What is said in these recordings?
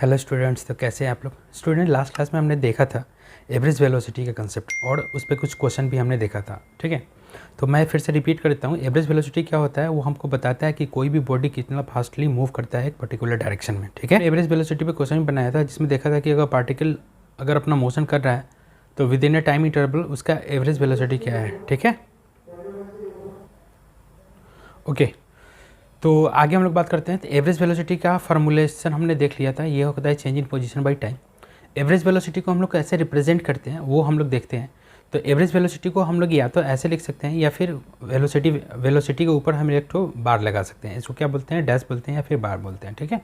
Hello students, तो कैसे हैं आप लोग। स्टूडेंट, लास्ट क्लास में हमने देखा था एवरेज वेलोसिटी का कंसेप्ट और उस पर कुछ क्वेश्चन भी हमने देखा था। ठीक है, तो मैं फिर से रिपीट कर देता हूँ। एवरेज वेलोसिटी क्या होता है, वो हमको बताता है कि कोई भी बॉडी कितना फास्टली मूव करता है एक पर्टिकुलर डायरेक्शन में। ठीक है, एवरेज वेलोसिटी पे क्वेश्चन बनाया था जिसमें देखा था कि अगर पार्टिकल अगर अपना मोशन कर रहा है तो with in A time interval उसका एवरेज वेलोसिटी क्या है। ठीक है, ओके। तो आगे हम लोग बात करते हैं। तो एवरेज वेलोसिटी का फॉर्मुलेशन हमने देख लिया था, ये होता है change in position by time. Average velocity को हम लोग कैसे रिप्रेजेंट करते हैं वो हम लोग देखते हैं। तो एवरेज वेलोसिटी को हम लोग या तो ऐसे लिख सकते हैं या फिर वेलोसिटी के ऊपर हम एक तो बार लगा सकते हैं। इसको क्या बोलते हैं, डैश बोलते हैं या फिर बार बोलते हैं। ठीक है,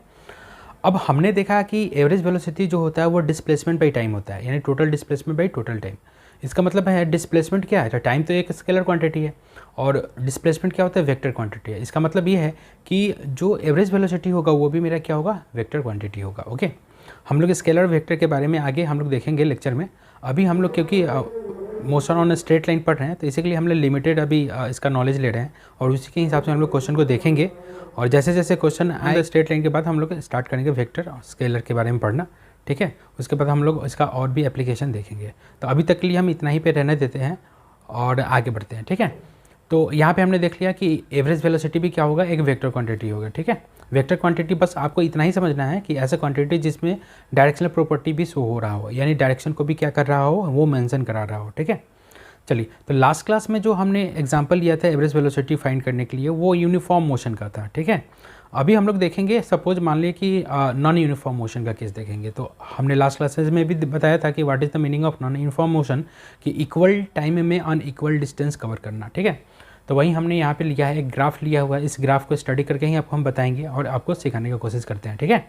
अब हमने देखा कि एवरेज वेलोसिटी जो होता है वो डिस्प्लेसमेंट बाई टाइम होता है, यानी total displacement by total time. इसका मतलब है डिस्प्लेसमेंट क्या है, टाइम तो एक स्केलर क्वांटिटी है और डिस्प्लेसमेंट क्या होता है, वेक्टर क्वांटिटी है। इसका मतलब ये है कि जो एवरेज वेलोसिटी होगा वो भी मेरा क्या होगा, वेक्टर क्वांटिटी होगा। ओके, हम लोग स्केलर वेक्टर के बारे में आगे हम लोग देखेंगे लेक्चर में। अभी हम लोग क्योंकि मोशन ऑन स्ट्रेट लाइन पढ़ रहे हैं तो इसी के लिए हम लोग लिमिटेड अभी इसका नॉलेज ले रहे हैं और उसी के हिसाब से हम लोग क्वेश्चन को देखेंगे। और जैसे जैसे क्वेश्चन आए स्ट्रेट लाइन के बाद हम लोग स्टार्ट करेंगे वेक्टर और स्केलर के बारे में पढ़ना। ठीक है, उसके बाद हम लोग इसका और भी एप्लीकेशन देखेंगे। तो अभी तक के लिए हम इतना ही पे रहने देते हैं और आगे बढ़ते हैं। ठीक है, तो यहाँ पे हमने देख लिया कि एवरेज वेलोसिटी भी क्या होगा, एक वेक्टर क्वांटिटी होगा। ठीक है, वेक्टर क्वांटिटी बस आपको इतना ही समझना है कि ऐसा क्वांटिटी जिसमें डायरेक्शनल प्रॉपर्टी भी शो हो रहा हो, यानी डायरेक्शन को भी क्या कर रहा हो, वो मेंशन करा रहा हो। ठीक है, चलिए, तो लास्ट क्लास में जो हमने एग्जांपल लिया था एवरेज वेलोसिटी फाइंड करने के लिए वो यूनिफॉर्म मोशन का था। ठीक है, अभी हम लोग देखेंगे सपोज मान लिए कि नॉन यूनिफॉर्म मोशन का केस देखेंगे। तो हमने लास्ट क्लासेस में भी बताया था कि what is the meaning of non uniform motion, कि इक्वल टाइम में अनइक्वल डिस्टेंस कवर करना। ठीक है, तो वही हमने यहाँ पे लिया है, एक ग्राफ लिया हुआ है। इस ग्राफ को स्टडी करके ही आपको हम बताएंगे और आपको सिखाने की कोशिश करते हैं। ठीक है,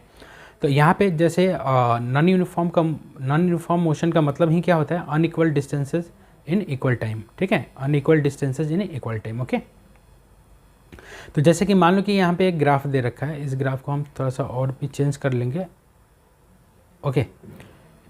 तो यहाँ पे जैसे नॉन यूनिफॉर्म मोशन का मतलब ही क्या होता है, unequal distances in equal time. ठीक है, unequal distances in equal time. Okay, तो जैसे कि मान लो कि यहाँ पे एक ग्राफ दे रखा है, इस ग्राफ को हम थोड़ा सा और भी चेंज कर लेंगे। ओके,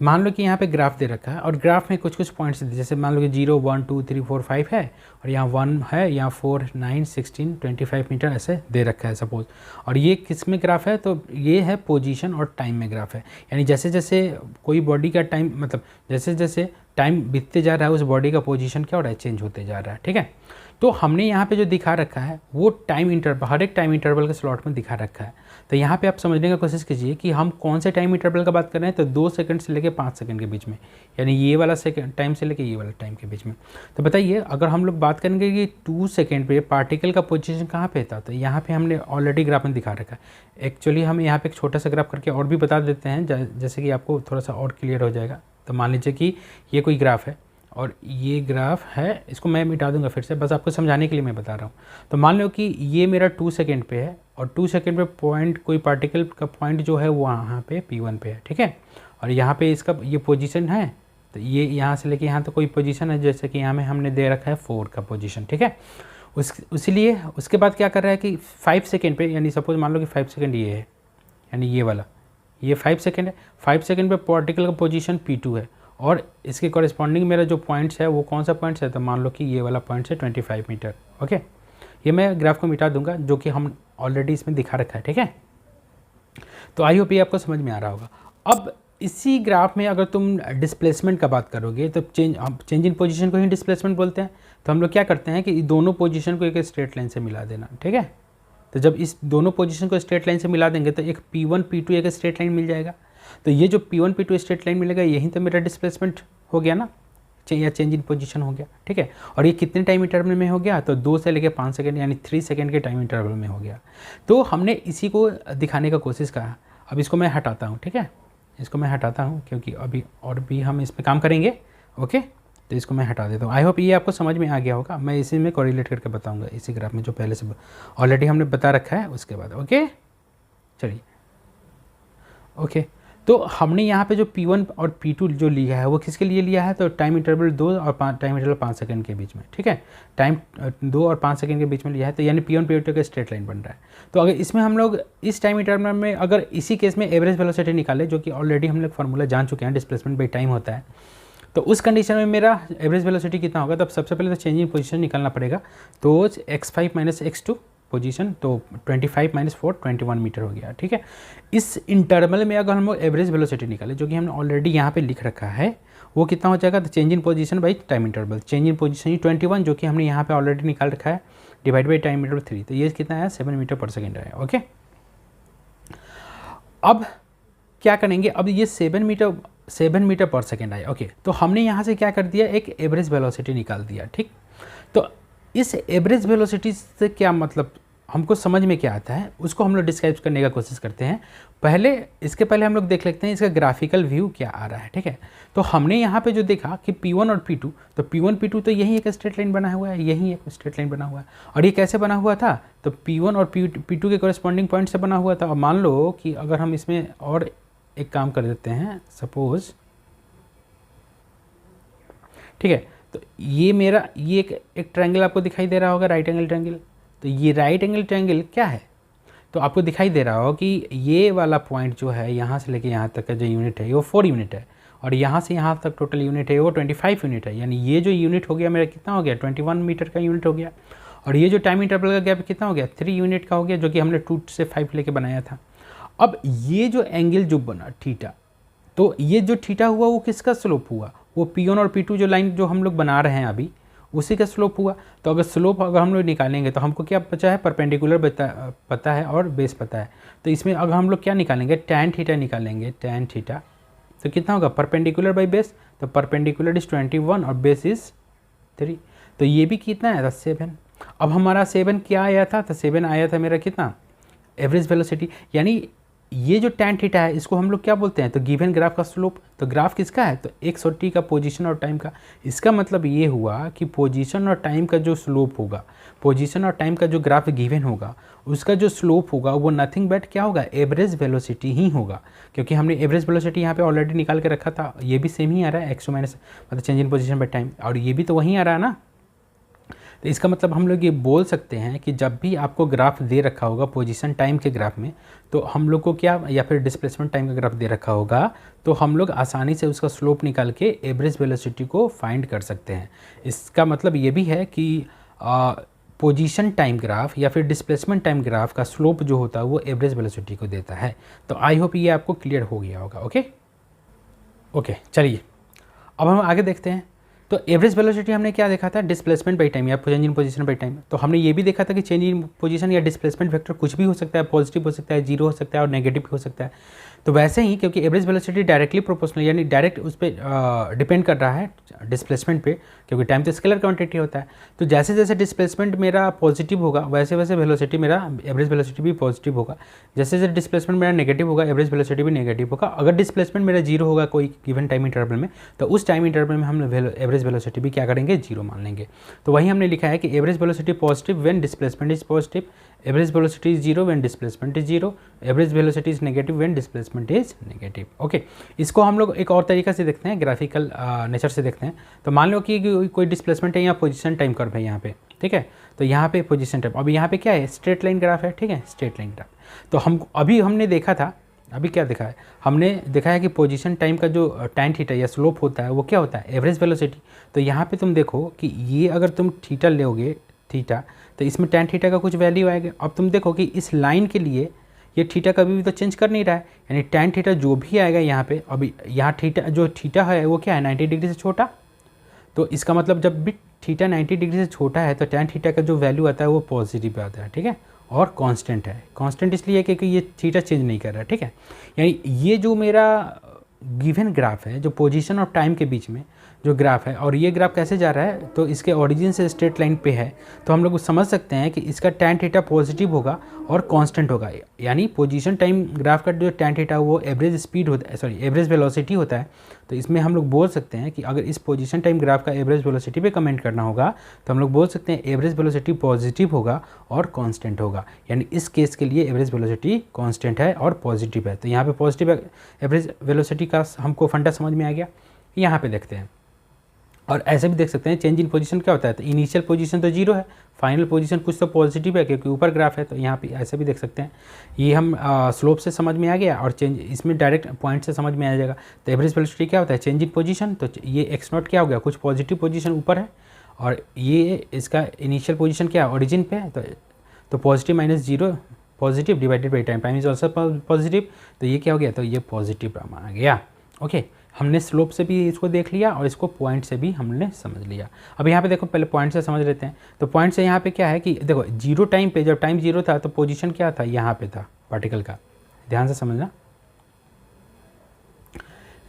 मान लो कि यहाँ पे ग्राफ दे रखा है और ग्राफ में कुछ कुछ पॉइंट्स दे, जैसे मान लो कि 0 1 2 3 4 5 है और यहाँ 1 है, यहाँ 4 9 16 25 मीटर ऐसे दे रखा है सपोज। और ये किस में ग्राफ है, तो ये है पोजीशन और टाइम में ग्राफ है। यानी जैसे जैसे कोई बॉडी का टाइम, मतलब जैसे जैसे टाइम बीतते जा रहा है उस बॉडी का पोजीशन क्या हो रहा है, चेंज होते जा रहा है। ठीक है, तो हमने यहाँ पे जो दिखा रखा है वो टाइम इंटरवल, हर एक टाइम इंटरवल के स्लॉट में दिखा रखा है। तो यहाँ पे आप समझने की कोशिश कीजिए कि हम कौन से टाइम इंटरवल का बात कर रहे हैं। तो 2 सेकंड से लेकर 5 सेकंड के बीच में, यानी ये वाला सेकंड टाइम से लेकर ये वाला टाइम के बीच में। तो बताइए, अगर हम लोग बात करेंगे कि 2 सेकंड पे पार्टिकल का पोजीशन कहाँ पे था, तो यहाँ पे हमने ऑलरेडी ग्राफ में दिखा रखा है। एक्चुअली हम यहाँ पे एक छोटा सा ग्राफ करके और भी बता देते हैं, जैसे कि आपको थोड़ा सा और क्लियर हो जाएगा। तो मान लीजिए कि ये कोई ग्राफ है और ये ग्राफ है, इसको मैं मिटा दूंगा फिर से, बस आपको समझाने के लिए मैं बता रहा हूँ। तो मान लो कि ये मेरा 2 सेकंड पे है और 2 सेकंड पे पॉइंट, कोई पार्टिकल का पॉइंट जो है वो यहाँ पे P1 पे है। ठीक है, और यहाँ पे इसका ये पोजीशन है, तो ये यहाँ से लेके यहाँ तो कोई पोजीशन है, जैसे कि यहाँ में हमने दे रखा है 4 का पोजीशन। ठीक है, इसलिए उसके बाद क्या कर रहा है कि 5 सेकेंड पे, यानी सपोज मान लो कि 5 सेकेंड ये है, यानी ये वाला, ये 5 सेकेंड है। 5 सेकेंड पे पार्टिकल का पोजीशन P2 है और इसके कॉरेस्पॉन्डिंग मेरा जो पॉइंट्स है वो कौन सा पॉइंट्स है, तो मान लो कि ये वाला पॉइंट्स है 25 मीटर। ओके, ये मैं ग्राफ को मिटा दूंगा जो कि हम ऑलरेडी इसमें दिखा रखा है। ठीक है, तो आई होप ये आपको समझ में आ रहा होगा। अब इसी ग्राफ में अगर तुम डिस्प्लेसमेंट का बात करोगे तो चेंज इन पोजीशन को ही डिस्प्लेसमेंट बोलते हैं। तो हम लोग क्या करते हैं कि दोनों पोजीशन को एक स्ट्रेट लाइन से मिला देना। ठीक है, तो जब इस दोनों पोजीशन को स्ट्रेट लाइन से मिला देंगे तो एक P1 P2 एक स्ट्रेट लाइन मिल जाएगा। तो ये जो P1 P2 स्ट्रेट लाइन मिलेगा यही तो मेरा डिस्प्लेसमेंट हो गया ना, या चेंज इन पोजीशन हो गया। ठीक है, और ये कितने टाइम इंटरवल में हो गया, तो 2 से लेकर 5 सेकंड, यानी 3 सेकंड के टाइम इंटरवल में हो गया। तो हमने इसी को दिखाने का कोशिश करा। अब इसको मैं हटाता हूँ। ठीक है, इसको मैं हटाता हूँ क्योंकि अभी और भी हम इस पर काम करेंगे। ओके, तो इसको मैं हटा देता हूँ। आई होप ये आपको समझ में आ गया होगा। मैं इसी में कोरिलेट करके बताऊँगा, इसी ग्राफ में जो पहले से ऑलरेडी हमने बता रखा है उसके बाद। ओके, चलिए, ओके, तो हमने यहाँ पे जो P1 और P2 जो लिया है वो किसके लिए लिया है, तो टाइम इंटरवल 2 और टाइम इंटरवल 5 सेकंड के बीच में। ठीक है, टाइम 2 और 5 सेकंड के बीच में लिया है, तो यानी P1 P2 का स्ट्रेट लाइन बन रहा है। तो अगर इसमें हम लोग इस टाइम इंटरवल में अगर इसी केस में एवरेज वेलोसिटी निकाले, जो कि ऑलरेडी हम लोग फार्मूला जान चुके हैं, डिस्प्लेसमेंट बाई टाइम होता है, तो उस कंडीशन में मेरा एवरेज वेलोसिटी कितना होगा, तब सबसे पहले तो चेंज इन पोजीशन निकालना पड़ेगा। तो x5 - x2 पोजीशन, तो 25 - 4 21 मीटर हो गया, ठीक है। इस इंटरवल में अगर हम लोग एवरेज वेलोसिटी निकालें, जो कि हमने ऑलरेडी यहाँ पे लिख रखा है, वो कितना हो जाएगा, तो change in position by time interval, change in position 21 जो कि हमने यहाँ पे ऑलरेडी निकाल रखा है, डिवाइड बाई टाइम इंटरवल 3, तो ये कितना है 7 मीटर पर सेकेंड है। ओके, अब क्या करेंगे, अब ये 7 मीटर पर सेकेंड आया। ओके, तो हमने यहाँ से क्या कर दिया, एक एवरेज वेलोसिटी निकाल दिया, ठीक। तो इस एवरेज वेलोसिटी से क्या मतलब हमको समझ में क्या आता है, उसको हम लोग डिस्क्राइब करने का कोशिश करते हैं। इसके पहले हम लोग देख लेते हैं इसका ग्राफिकल व्यू क्या आ रहा है, ठीक है। तो हमने यहाँ पे जो देखा कि P1 और P2, तो P1 P2 तो यही एक स्ट्रेट लाइन बना हुआ है, यही एक स्ट्रेट लाइन बना हुआ है। और ये कैसे बना हुआ था, तो P1 और P2 के कॉरेस्पॉन्डिंग पॉइंट से बना हुआ था। और मान लो कि अगर हम इसमें और एक काम कर देते हैं, सपोज, ठीक है, तो ये मेरा ये एक ट्रायंगल आपको दिखाई दे रहा होगा, राइट एंगल ट्रायंगल। तो ये राइट एंगल ट्रायंगल क्या है, तो आपको दिखाई दे रहा हो कि ये वाला पॉइंट जो है यहाँ से लेके यहाँ तक का जो यूनिट है वो 4 यूनिट है, और यहाँ से यहाँ तक टोटल यूनिट है वो 25 यूनिट है। यानी ये जो यूनिट हो गया मेरा कितना हो गया, 21 मीटर का यूनिट हो गया। और ये जो टाइम इंटरवल का गैप कितना हो गया, 3 यूनिट का हो गया, जो कि हमने 2 से 5 लेके बनाया था। अब ये जो एंगल जो बना थीटा, तो ये जो थीटा हुआ वो किसका स्लोप हुआ, वो P1 और P2 जो लाइन जो हम लोग बना रहे हैं अभी, उसी का स्लोप हुआ। तो अगर स्लोप अगर हम लोग निकालेंगे तो हमको क्या बचा है, परपेंडिकुलर पता है और बेस पता है। तो इसमें अगर हम लोग क्या निकालेंगे, टैन थीटा निकालेंगे, टैन थीटा, तो कितना होगा, परपेंडिकुलर बाई बेस, तो परपेंडिकुलर इज 21 और बेस इज 3, तो ये भी कितना है, 7। अब हमारा 7 क्या आया था, तो 7 आया था मेरा कितना, एवरेज वेलोसिटी। यानी ये जो टैन थीटा है इसको हम लोग क्या बोलते हैं, तो गिवन ग्राफ का स्लोप। तो ग्राफ किसका है, तो x और t का, पोजीशन और टाइम का। इसका मतलब ये हुआ कि पोजीशन और टाइम का जो स्लोप होगा, पोजीशन और टाइम का जो ग्राफ गिवन होगा, उसका जो स्लोप होगा वो नथिंग बट क्या होगा, एवरेज वेलोसिटी ही होगा। क्योंकि हमने एवरेज वेलोसिटी यहाँ पे ऑलरेडी निकाल के रखा था, ये भी सेम ही आ रहा है, x माइनस मतलब change in position by time, और ये भी तो वहीं आ रहा है ना। तो इसका मतलब हम लोग ये बोल सकते हैं कि जब भी आपको ग्राफ दे रखा होगा पोजीशन टाइम के ग्राफ में, तो हम लोग को क्या, या फिर डिस्प्लेसमेंट टाइम का ग्राफ दे रखा होगा, तो हम लोग आसानी से उसका स्लोप निकाल के एवरेज वेलोसिटी को फाइंड कर सकते हैं। इसका मतलब ये भी है कि पोजीशन टाइम ग्राफ या फिर डिस्प्लेसमेंट टाइम ग्राफ का स्लोप जो होता है वो एवरेज वेलोसिटी को देता है। तो आई होप ये आपको क्लियर हो गया होगा। ओके, चलिए अब हम आगे देखते हैं। तो एवरेज वेलोसिटी हमने क्या देखा था, डिस्प्लेसमेंट बाई टाइम या change in position by time. तो हमने ये भी देखा था कि चेंज इन पोजीशन या डिस्प्लेसमेंट वेक्टर कुछ भी हो सकता है, पॉजिटिव हो सकता है, जीरो हो सकता है और नेगेटिव हो सकता है। तो वैसे ही क्योंकि एवरेज वेलोसिटी डायरेक्टली प्रोपोर्शनल यानी डायरेक्ट उस पर डिपेंड कर रहा है डिस्प्लेसमेंट पे, क्योंकि टाइम तो स्केलर क्वांटिटी होता है। तो जैसे जैसे डिस्प्लेसमेंट मेरा पॉजिटिव होगा वैसे वैसे वेलोसिटी मेरा एवरेज वेलोसिटी भी पॉजिटिव होगा। जैसे जैसे डिस्प्लेसमेंट मेरा नेगेटिव होगा एवरेज वेलोसिटी भी नेगेटिव होगा। अगर डिस्प्लेसमेंट मेरा जीरो होगा कोई गिवन टाइम इंटरवल में, तो उस टाइम इंटरवल में हम एवरेज वेलोसिटी भी क्या करेंगे, जीरो मान लेंगे। तो वही हमने लिखा है कि average velocity positive when displacement is positive, average velocity is zero when displacement is zero, average velocity is negative when displacement is negative. Okay, इसको हम लोग एक और तरीका से देखते हैं, ग्राफिकल नेचर से देखते हैं। तो मान लो कि कोई डिस्प्लेसमेंट है या पोजीशन टाइम कर्व है यहाँ पे, ठीक है। तो यहाँ पे पोजीशन टाइम, अभी यहाँ पे क्या है, स्ट्रेट लाइन ग्राफ है, ठीक है, स्ट्रेट लाइन ग्राफ। तो हमने देखा था, अभी क्या देखा है, हमने देखा है कि पोजीशन टाइम का जो टैन थीटा या स्लोप होता है वो क्या होता है, एवरेज वेलोसिटी। तो यहाँ पे तुम देखो कि ये अगर तुम थीटा लोगे, थीटा, तो इसमें टैन थीटा का कुछ वैल्यू आएगा। अब तुम देखो कि इस लाइन के लिए ये थीटा कभी भी तो चेंज कर नहीं रहा है, यानी टैन थीटा जो भी आएगा यहाँ पे, अभी यहाँ थीटा है वो क्या है, 90 डिग्री से छोटा। तो इसका मतलब जब भी थीटा 90 डिग्री से छोटा है तो टैन थीटा का जो वैल्यू आता है वो पॉजिटिव आता है, ठीक है, और कांस्टेंट है। कांस्टेंट इसलिए क्योंकि ये थीटा चेंज नहीं कर रहा है, ठीक है। यानी ये जो मेरा गिवन ग्राफ है, जो पोजीशन और टाइम के बीच में जो ग्राफ है, और ये ग्राफ कैसे जा रहा है, तो इसके ओरिजिन से स्ट्रेट लाइन पे है, तो हम लोग समझ सकते हैं कि इसका टैन थीटा पॉजिटिव होगा और कांस्टेंट होगा। यानी पोजीशन टाइम ग्राफ का जो टैन थीटा वो एवरेज स्पीड होता है, सॉरी एवरेज वेलोसिटी होता है। तो इसमें हम लोग बोल सकते हैं कि अगर इस पोजीशन टाइम ग्राफ का एवरेज वेलोसिटी पे कमेंट करना होगा तो हम लोग बोल सकते हैं एवरेज वेलोसिटी पॉजिटिव होगा और कांस्टेंट होगा। यानी इस केस के लिए एवरेज वेलोसिटी कांस्टेंट है और पॉजिटिव है। तो यहाँ पे पॉजिटिव एवरेज वेलोसिटी का हमको फंडा समझ में आ गया। यहाँ पे देखते हैं, और ऐसे भी देख सकते हैं चेंज इन पोजीशन क्या होता है, तो इनिशियल पोजीशन तो जीरो है, फाइनल पोजीशन कुछ तो पॉजिटिव है क्योंकि ऊपर ग्राफ है। तो यहाँ पे ऐसे भी देख सकते हैं, ये हम स्लोप से समझ में आ गया और चेंज इसमें डायरेक्ट पॉइंट से समझ में आ जाएगा। तो एवरेज वेलोसिटी क्या होता है, चेंज इन पोजीशन। तो ये एक्स नॉट क्या हो गया, कुछ पॉजिटिव पोजीशन ऊपर है, और ये इसका इनिशियल पोजीशन क्या है, ओरिजिन पे है। तो positive minus zero positive divided by time, time is also positive, तो ये क्या हो गया, तो ये पॉजिटिव टर्म आ गया। ओके, हमने स्लोप से भी इसको देख लिया और इसको पॉइंट से भी हमने समझ लिया। अब यहाँ पे देखो, पहले पॉइंट से समझ लेते हैं। तो पॉइंट से यहाँ पे क्या है कि देखो जीरो टाइम पे, जब टाइम जीरो था तो पोजीशन क्या था, यहाँ पे था पार्टिकल का, ध्यान से समझना।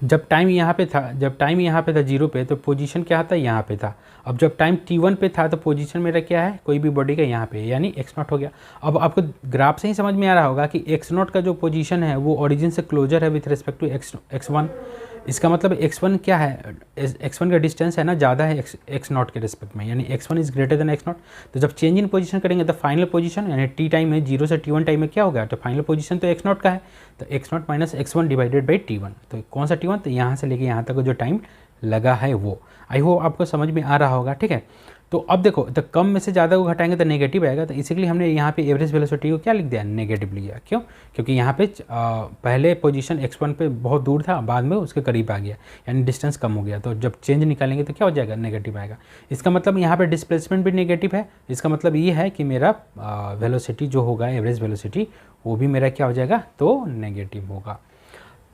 जब टाइम यहाँ पे था जीरो पे, तो पोजीशन क्या था, यहाँ पे था। अब जब टाइम t1 पे था तो पोजीशन मेरा क्या है, कोई भी बॉडी का यहाँ पे, यानी x0 हो गया। अब आपको ग्राफ से ही समझ में आ रहा होगा कि x0 का जो पोजीशन है वो ओरिजिन से क्लोजर है विथ रिस्पेक्ट टू x1। इसका मतलब x1 क्या है, x1 का डिस्टेंस है ना ज़्यादा है x0 के रिस्पेक्ट में, यानी x1 is greater than x0। तो जब चेंज इन पोजीशन करेंगे तो फाइनल पोजीशन यानी t टाइम में, 0 से t1 टाइम में क्या होगा, तो फाइनल पोजीशन तो x0 का है, तो x0 minus x1 divided by t1। तो कौन सा t1, तो यहाँ से लेके यहाँ तक जो टाइम लगा है वो। आई होप आपको समझ में आ रहा होगा, ठीक है। तो अब देखो, तो कम में से ज़्यादा को घटाएंगे तो नेगेटिव आएगा, तो इसीलिए हमने यहाँ पे एवरेज वेलोसिटी को क्या लिख दिया, नेगेटिव लिया। क्यों, क्योंकि यहाँ पे पहले पोजीशन x1 पे बहुत दूर था, बाद में उसके करीब आ गया, यानी डिस्टेंस कम हो गया। तो जब चेंज निकालेंगे तो क्या हो जाएगा, नेगेटिव आएगा। इसका मतलब यहाँ पे डिस्प्लेसमेंट भी नेगेटिव है। इसका मतलब ये है कि मेरा वेलोसिटी जो होगा, एवरेज वेलोसिटी, वो भी मेरा क्या हो जाएगा, तो नेगेटिव होगा।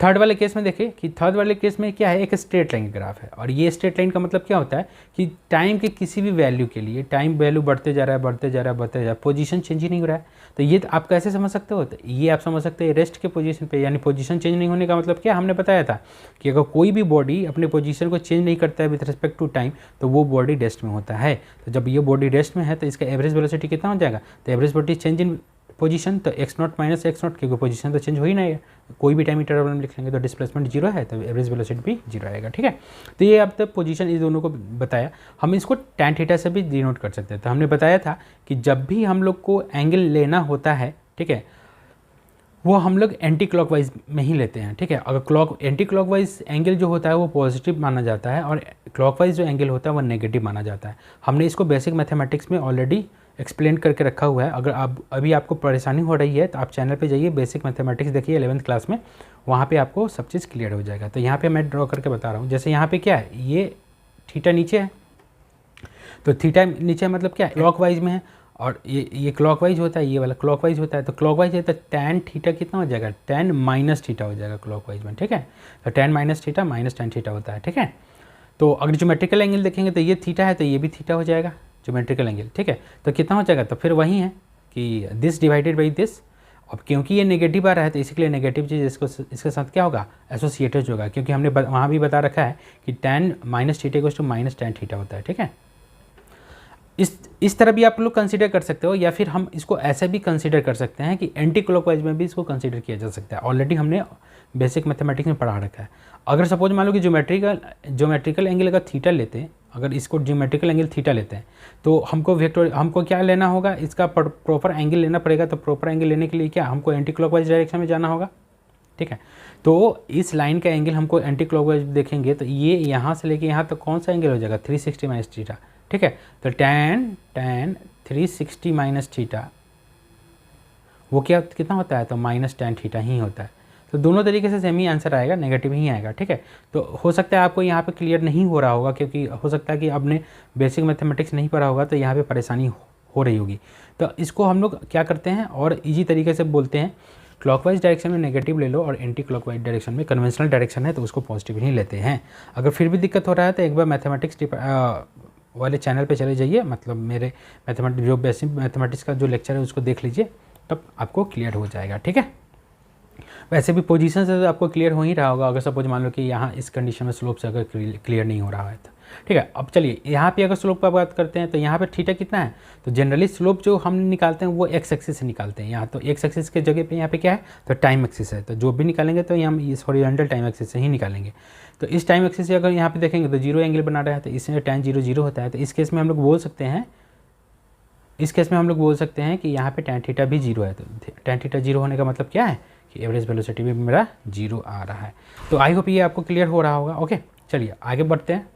थर्ड वाले केस में देखिए कि थर्ड वाले केस में क्या है, एक स्ट्रेट लाइन ग्राफ है, और ये स्ट्रेट लाइन का मतलब क्या होता है कि टाइम के किसी भी वैल्यू के लिए टाइम वैल्यू बढ़ते जा रहा है, पोजीशन चेंज ही नहीं हो रहा है। तो ये आप कैसे समझ सकते हो, तो ये आप समझ सकते हैं रेस्ट के पोजीशन पे, यानी पोजीशन चेंज नहीं होने का मतलब क्या, हमने बताया था कि अगर कोई भी बॉडी अपने पोजीशन को चेंज नहीं करता है विथ रिस्पेक्ट टू टाइम, तो वो बॉडी रेस्ट में होता है। तो जब ये बॉडी रेस्ट में है तो इसका एवरेज वेलोसिटी कितना हो जाएगा, तो average velocity change in position, तो x0 माइनस x0, क्योंकि पोजीशन तो चेंज हो ही नहीं है, कोई भी टाइम इंटरवल में लिख लेंगे तो डिस्प्लेसमेंट जीरो है, तो एवरेज वेलोसिटी भी जीरो आएगा, ठीक है। तो ये अब तक पोजीशन इस दोनों को बताया। हम इसको टैन थीटा से भी डिनोट कर सकते हैं। तो हमने बताया था कि जब भी हम लोग को एंगल लेना होता है, ठीक है, वो हम लोग एंटी क्लॉकवाइज में ही लेते हैं, ठीक है। अगर एंटी क्लॉकवाइज एंगल जो होता है वो पॉजिटिव माना जाता है, और क्लॉकवाइज जो एंगल होता है वो नेगेटिव माना जाता है। हमने इसको बेसिक मैथमेटिक्स में ऑलरेडी एक्सप्लेन करके रखा हुआ है। अगर आप अभी आपको परेशानी हो रही है तो आप चैनल पे जाइए, बेसिक मैथमेटिक्स देखिए 11th क्लास में, वहाँ पे आपको सब चीज़ क्लियर हो जाएगा। तो यहाँ पे मैं ड्रॉ करके बता रहा हूँ। जैसे यहाँ पे क्या है, ये थीटा नीचे है, तो थीटा नीचे मतलब क्या है, क्लॉकवाइज में है, और ये क्लॉकवाइज होता है, ये वाला क्लॉकवाइज होता है। तो क्लॉकवाइज है तो टैन थीटा कितना हो जाएगा, टैन माइनस थीटा हो जाएगा क्लॉकवाइज में, ठीक है। तो tan minus theta minus tan theta होता है, ठीक है। तो अगर ज्योमेट्रिकल एंगल देखेंगे तो ये थीटा है, तो ये भी थीटा हो जाएगा ज्योमेट्रिकल एंगल, ठीक है। तो कितना हो जाएगा, तो फिर वही है कि दिस डिवाइडेड बाई दिस। अब क्योंकि ये नेगेटिव आ रहा है तो इसीलिए नेगेटिव चीज़ इसके साथ क्या होगा, एसोसिएटेड होगा, क्योंकि हमने वहाँ भी बता रखा है कि tan minus theta equals to minus tan theta होता है, ठीक है। इस तरह भी आप लोग कंसीडर कर सकते हो, या फिर हम इसको ऐसे भी कंसीडर कर सकते हैं कि एंटी क्लॉकवाइज में भी इसको कंसीडर किया जा सकता है। ऑलरेडी हमने बेसिक मैथमेटिक्स में पढ़ा रखा है। अगर सपोज मान लो कि ज्योमेट्रिकल एंगल अगर थीटा लेते हैं, अगर इसको ज्योमेट्रिकल एंगल थीटा लेते हैं, तो हमको क्या लेना होगा, इसका प्रॉपर एंगल लेना पड़ेगा। तो प्रॉपर एंगल लेने के लिए क्या, हमको एंटी क्लॉकवाइज डायरेक्शन में जाना होगा, ठीक है। तो इस लाइन का एंगल हमको एंटी क्लॉकवाइज देखेंगे तो ये यहाँ से लेके यहाँ तक कौन सा एंगल हो जाएगा, 360 माइनस थीटा, ठीक है। तो टैन 360 माइनस थीटा वो क्या कितना होता है, तो माइनस टैन थीटा ही होता है। तो दोनों तरीके से सेम ही आंसर आएगा, नेगेटिव ही आएगा, ठीक है। तो हो सकता है आपको यहाँ पे क्लियर नहीं हो रहा होगा, क्योंकि हो सकता है कि आपने बेसिक मैथमेटिक्स नहीं पढ़ा होगा, तो यहाँ पे परेशानी हो रही होगी। तो इसको हम लोग क्या करते हैं और ईजी तरीके से बोलते हैं, क्लॉकवाइज डायरेक्शन में नेगेटिव ले लो और एंटी क्लॉकवाइज डायरेक्शन में, कन्वेंशनल डायरेक्शन है तो उसको पॉजिटिव ही लेते हैं। अगर फिर भी दिक्कत हो रहा है तो एक बार मैथमेटिक्स वाले चैनल पे चले जाइए, मतलब मेरे जो बेसिक मैथमेटिक्स का जो लेक्चर है उसको देख लीजिए, तब आपको क्लियर हो जाएगा, ठीक है। वैसे भी पोजीशन से तो आपको क्लियर हो ही रहा होगा, अगर सपोज मान लो कि यहाँ इस कंडीशन में स्लोप से अगर क्लियर नहीं हो रहा है तो, ठीक है। अब चलिए यहाँ पे अगर स्लोप का बात करते हैं तो यहाँ पे थीटा कितना है, तो जनरली स्लोप जो हम निकालते हैं वो एक्स एक्सिस से निकालते हैं। यहाँ तो एक्स एक्सिस के जगह पे यहाँ पे क्या है, तो टाइम एक्सिस है, तो जो भी निकालेंगे तो हम इस हॉरिजॉन्टल टाइम एक्सिस से ही निकालेंगे। तो इस टाइम एक्सिस से अगर यहाँ पे देखेंगे तो जीरो एंगल बना रहा है, तो इसमें tan 0 0 होता है। तो इस केस में हम लोग बोल सकते हैं कि यहाँ पे tan थीटा भी जीरो है। तो tan थीटा जीरो होने का मतलब क्या है कि एवरेज वेलोसिटी भी मेरा जीरो आ रहा है। तो आई होप ये आपको क्लियर हो रहा होगा। ओके, चलिए आगे बढ़ते हैं।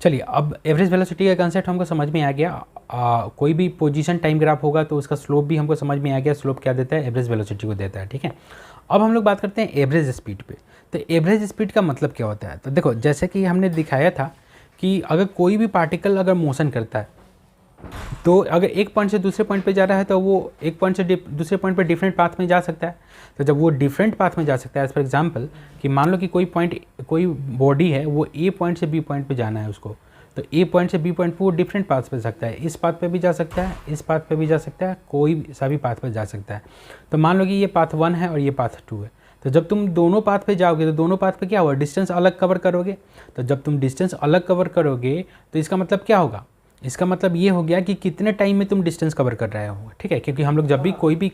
चलिए अब एवरेज वेलोसिटी का कंसेप्ट हमको समझ में आ गया। कोई भी पोजीशन टाइम ग्राफ होगा तो उसका स्लोप भी हमको समझ में आ गया। स्लोप क्या देता है, एवरेज वेलोसिटी को देता है, ठीक है। अब हम लोग बात करते हैं एवरेज स्पीड पे। तो एवरेज स्पीड का मतलब क्या होता है, तो देखो जैसे कि हमने दिखाया था कि अगर कोई भी पार्टिकल अगर मोशन करता है, तो अगर एक पॉइंट से दूसरे पॉइंट पे जा रहा है तो वो एक पॉइंट से दूसरे पॉइंट पे डिफरेंट पाथ में जा सकता है। तो जब वो डिफरेंट पाथ में जा सकता है, एज फॉर एग्जांपल कि मान लो कि कोई बॉडी है, वो ए पॉइंट से बी पॉइंट पे जाना है उसको, तो ए पॉइंट से बी पॉइंट पे वो डिफरेंट पाथ पे जा सकता है, इस पाथ पे भी जा सकता है, इस पाथ पे भी जा सकता है, कोई सा भी पाथ पे जा सकता है। तो मान लो कि ये पाथ 1 है और ये पाथ 2 है, तो जब तुम दोनों पाथ पे जाओगे तो दोनों पाथ पे क्या होगा, डिस्टेंस अलग कवर करोगे। तो जब तुम डिस्टेंस अलग कवर करोगे तो इसका मतलब क्या होगा, इसका मतलब ये हो गया कि कितने टाइम में तुम डिस्टेंस कवर कर रहे हो, ठीक है। क्योंकि हम लोग जब भी कोई भी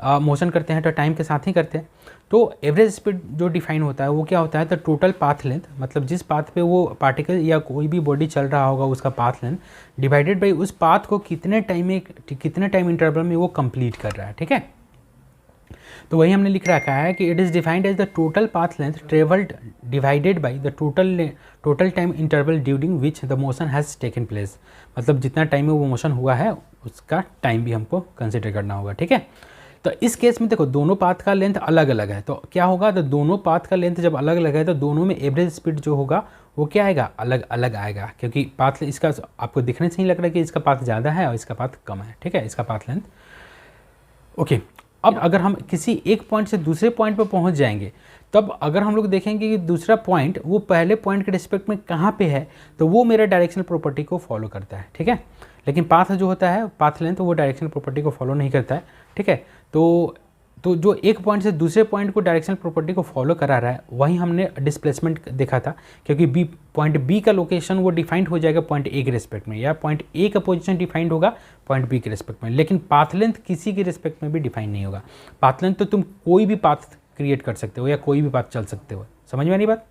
मोशन करते हैं तो टाइम के साथ ही करते हैं। तो एवरेज स्पीड जो डिफाइन होता है वो क्या होता है, तो टोटल पाथ लेंथ, मतलब जिस पाथ पे वो पार्टिकल या कोई भी बॉडी चल रहा होगा उसका पाथ लेंथ डिवाइडेड बाई उस पाथ को कितने टाइम इंटरवल में वो कंप्लीट कर रहा है, ठीक है। तो वही हमने लिख रखा है कि it is defined as the total path length travelled divided by the total time interval during which the motion has taken place. मतलब जितना टाइम में वो मोशन हुआ है उसका टाइम भी हमको कंसिडर करना होगा, ठीक है। तो इस केस में देखो दोनों पाथ का लेंथ अलग अलग है, तो क्या होगा, तो दोनों पाथ का लेंथ जब अलग अलग है तो दोनों में एवरेज स्पीड जो होगा वो क्या आएगा, अलग अलग आएगा। क्योंकि पाथ इसका आपको दिखने से नहीं लग रहा है कि इसका पाथ ज़्यादा है और इसका पाथ कम है, ठीक है, इसका पाथ लेंथ। ओके, अब अगर हम किसी एक पॉइंट से दूसरे पॉइंट पर पहुंच जाएंगे, तब अगर हम लोग देखेंगे कि दूसरा पॉइंट वो पहले पॉइंट के रिस्पेक्ट में कहाँ पे है, तो वो मेरा डायरेक्शनल प्रॉपर्टी को फॉलो करता है, ठीक है। लेकिन पाथ जो होता है, पाथ लेंथ, तो वो डायरेक्शनल प्रॉपर्टी को फॉलो नहीं करता है, ठीक है। तो जो एक पॉइंट से दूसरे पॉइंट को डायरेक्शनल प्रॉपर्टी को फॉलो करा रहा है वही हमने डिस्प्लेसमेंट देखा था। क्योंकि पॉइंट बी का लोकेशन वो डिफाइंड हो जाएगा पॉइंट ए के रिस्पेक्ट में, या पॉइंट ए का पोजीशन डिफाइंड होगा पॉइंट बी के रिस्पेक्ट में। लेकिन पाथ लेंथ किसी के रिस्पेक्ट में भी डिफाइन नहीं होगा। पाथ लेंथ तो तुम कोई भी पाथ क्रिएट कर सकते हो या कोई भी पाथ चल सकते हो। समझ में आनी बात?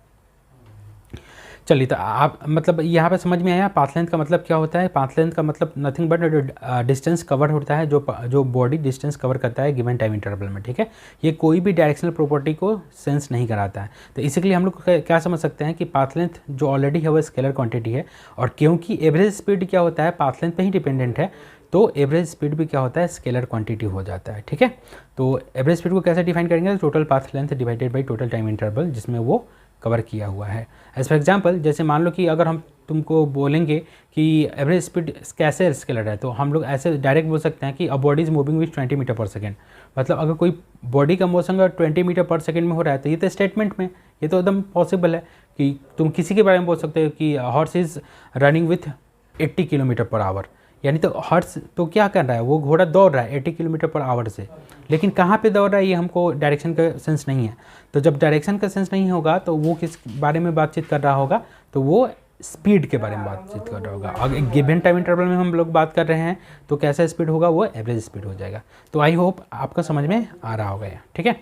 चलिए, तो आप मतलब यहाँ पे समझ में आया पाथ लेंथ का मतलब क्या होता है। पाथ लेंथ का मतलब नथिंग बट डिस्टेंस कवर होता है, जो बॉडी डिस्टेंस कवर करता है गिवन टाइम इंटरवल में, ठीक है। ये कोई भी डायरेक्शनल प्रॉपर्टी को सेंस नहीं कराता है। तो इसीलिए हम लोग क्या समझ सकते हैं कि पाथ लेंथ जो ऑलरेडी है वो स्केलर क्वांटिटी है, और क्योंकि एवरेज स्पीड क्या होता है पाथ लेंथ पर ही डिपेंडेंट है, तो एवरेज स्पीड भी क्या होता है, स्केलर क्वांटिटी हो जाता है, ठीक है। तो एवरेज स्पीड को कैसे डिफाइन करेंगे, total path length divided by total time interval जिसमें वो कवर किया हुआ है। एज फॉर एग्जांपल, जैसे मान लो कि अगर हम तुमको बोलेंगे कि एवरेज स्पीड कैसे स्केलर है, तो हम लोग ऐसे डायरेक्ट बोल सकते हैं कि a body is moving with 20 metre per second. मतलब अगर कोई बॉडी का मोशन अगर 20 मीटर पर सेकेंड में हो रहा है तो ये तो स्टेटमेंट में ये तो एकदम पॉसिबल है कि तुम किसी के बारे में बोल सकते हो कि horse is running with 80 kilometre per hour. यानी तो हॉर्स तो क्या कर रहा है, वो घोड़ा दौड़ रहा है 80 किलोमीटर पर आवर से, लेकिन कहाँ पे दौड़ रहा है ये हमको डायरेक्शन का सेंस नहीं है। तो जब डायरेक्शन का सेंस नहीं होगा तो वो किस बारे में बातचीत कर रहा होगा, तो वो स्पीड के बारे में बातचीत कर रहा होगा। अगर गिवन टाइम इंटरवल में हम लोग बात कर रहे हैं तो कैसा स्पीड होगा, वो एवरेज स्पीड हो जाएगा। तो आई होप आपका समझ में आ रहा होगा, ठीक है।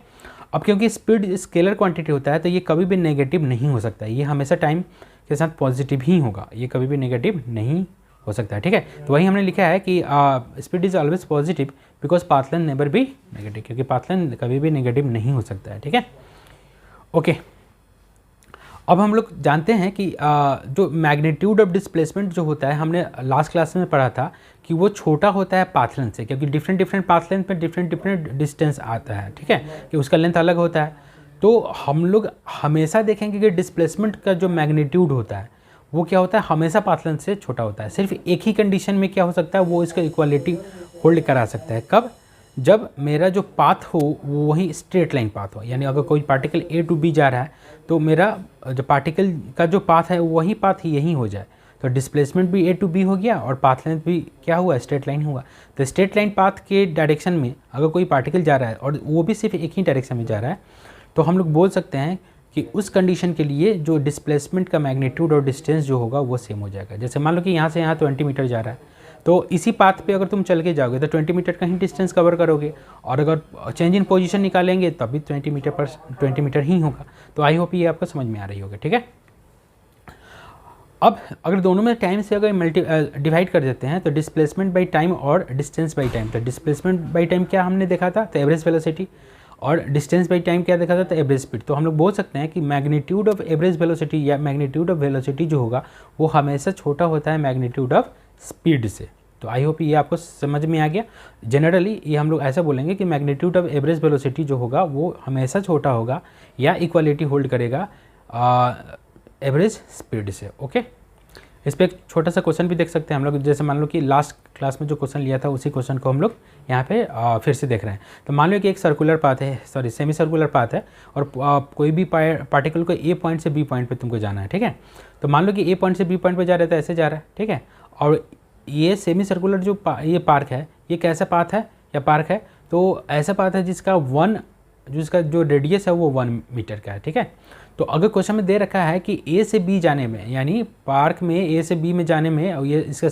अब क्योंकि स्पीड स्केलर क्वांटिटी होता है तो ये कभी भी नेगेटिव नहीं हो सकता, ये हमेशा टाइम के साथ पॉजिटिव ही होगा, ये कभी भी नेगेटिव नहीं हो सकता है, ठीक है। तो वही हमने लिखा है कि speed is always positive because path length never be negative, क्योंकि पाथ लेंथ कभी भी नेगेटिव नहीं हो सकता है, ठीक है। ओके, अब हम लोग जानते हैं कि जो मैग्नीट्यूड ऑफ डिस्प्लेसमेंट जो होता है, हमने लास्ट क्लास में पढ़ा था कि वो छोटा होता है पाथ लेंथ से, क्योंकि डिफरेंट पाथ लेंथ में डिफरेंट डिस्टेंस आता है, ठीक है, कि उसका लेंथ अलग होता है। तो हम लोग हमेशा देखेंगे कि डिस्प्लेसमेंट का जो मैग्नीट्यूड होता है वो क्या होता है, हमेशा पाथ लेंथ से छोटा होता है। सिर्फ एक ही कंडीशन में क्या हो सकता है, वो इसका इक्वालिटी होल्ड करा सकता है। कब? जब मेरा जो पाथ हो वो वही स्ट्रेट लाइन पाथ हो, यानी अगर कोई पार्टिकल ए टू बी जा रहा है तो मेरा जो पार्टिकल का जो पाथ है वही पाथ यही हो जाए, तो डिस्प्लेसमेंट भी ए टू बी हो गया और पाथ लेंथ भी क्या हुआ, स्ट्रेट लाइन हुआ। तो स्ट्रेट लाइन पाथ के डायरेक्शन में अगर कोई पार्टिकल जा रहा है और वो भी सिर्फ एक ही डायरेक्शन में जा रहा है, तो हम लोग बोल सकते हैं कि उस कंडीशन के लिए जो डिस्प्लेसमेंट का मैग्नीट्यूड और डिस्टेंस जो होगा वो सेम हो जाएगा। जैसे मान लो कि यहाँ से यहाँ 20 मीटर जा रहा है, तो इसी पाथ पे अगर तुम चल के जाओगे तो 20 मीटर का ही डिस्टेंस कवर करोगे, और अगर चेंज इन पोजीशन निकालेंगे तब भी 20 मीटर ही होगा। तो आई होप ये आपको समझ में आ रही होगी, ठीक है। अब अगर दोनों में टाइम से अगर डिवाइड कर देते हैं तो डिस्प्लेसमेंट बाई टाइम और डिस्टेंस बाई टाइम, तो डिस्प्लेसमेंट बाई टाइम क्या हमने देखा था, तो एवरेज वेलोसिटी, और डिस्टेंस बाई टाइम क्या देखा था, तो एवरेज स्पीड। तो हम लोग बोल सकते हैं कि मैग्नीट्यूड ऑफ एवरेज वेलोसिटी या मैग्नीट्यूड ऑफ वेलोसिटी जो होगा वो हमेशा छोटा होता है मैग्नीट्यूड ऑफ स्पीड से। तो आई होप ये आपको समझ में आ गया। जनरली ये हम लोग ऐसा बोलेंगे कि मैग्नीट्यूड ऑफ एवरेज वेलोसिटी जो होगा वो हमेशा छोटा होगा या इक्वालिटी होल्ड करेगा एवरेज स्पीड से। ओके, इस पर एक छोटा सा क्वेश्चन भी देख सकते हैं हम लोग, जैसे मान लो कि लास्ट क्लास में जो क्वेश्चन लिया था उसी क्वेश्चन को हम लोग यहाँ पे फिर से देख रहे हैं। तो मान लो कि एक सर्कुलर पाथ है, सॉरी सेमी सर्कुलर पाथ है, और कोई भी पार्टिकल को ए पॉइंट से बी पॉइंट पे तुमको जाना है, ठीक है। तो मान लो कि ए पॉइंट से बी पॉइंट पे जा रहा है तो ऐसे जा रहा है, ठीक है। और ये सेमी सर्कुलर जो ये पार्क है, ये कैसा पाथ है या पार्क है, तो ऐसा पाथ है जिसका जो रेडियस है वो 1 मीटर का है, ठीक है। तो अगर क्वेश्चन में दे रखा है कि ए से बी जाने में, यानी पार्क में ए से बी में जाने में, और ये इसके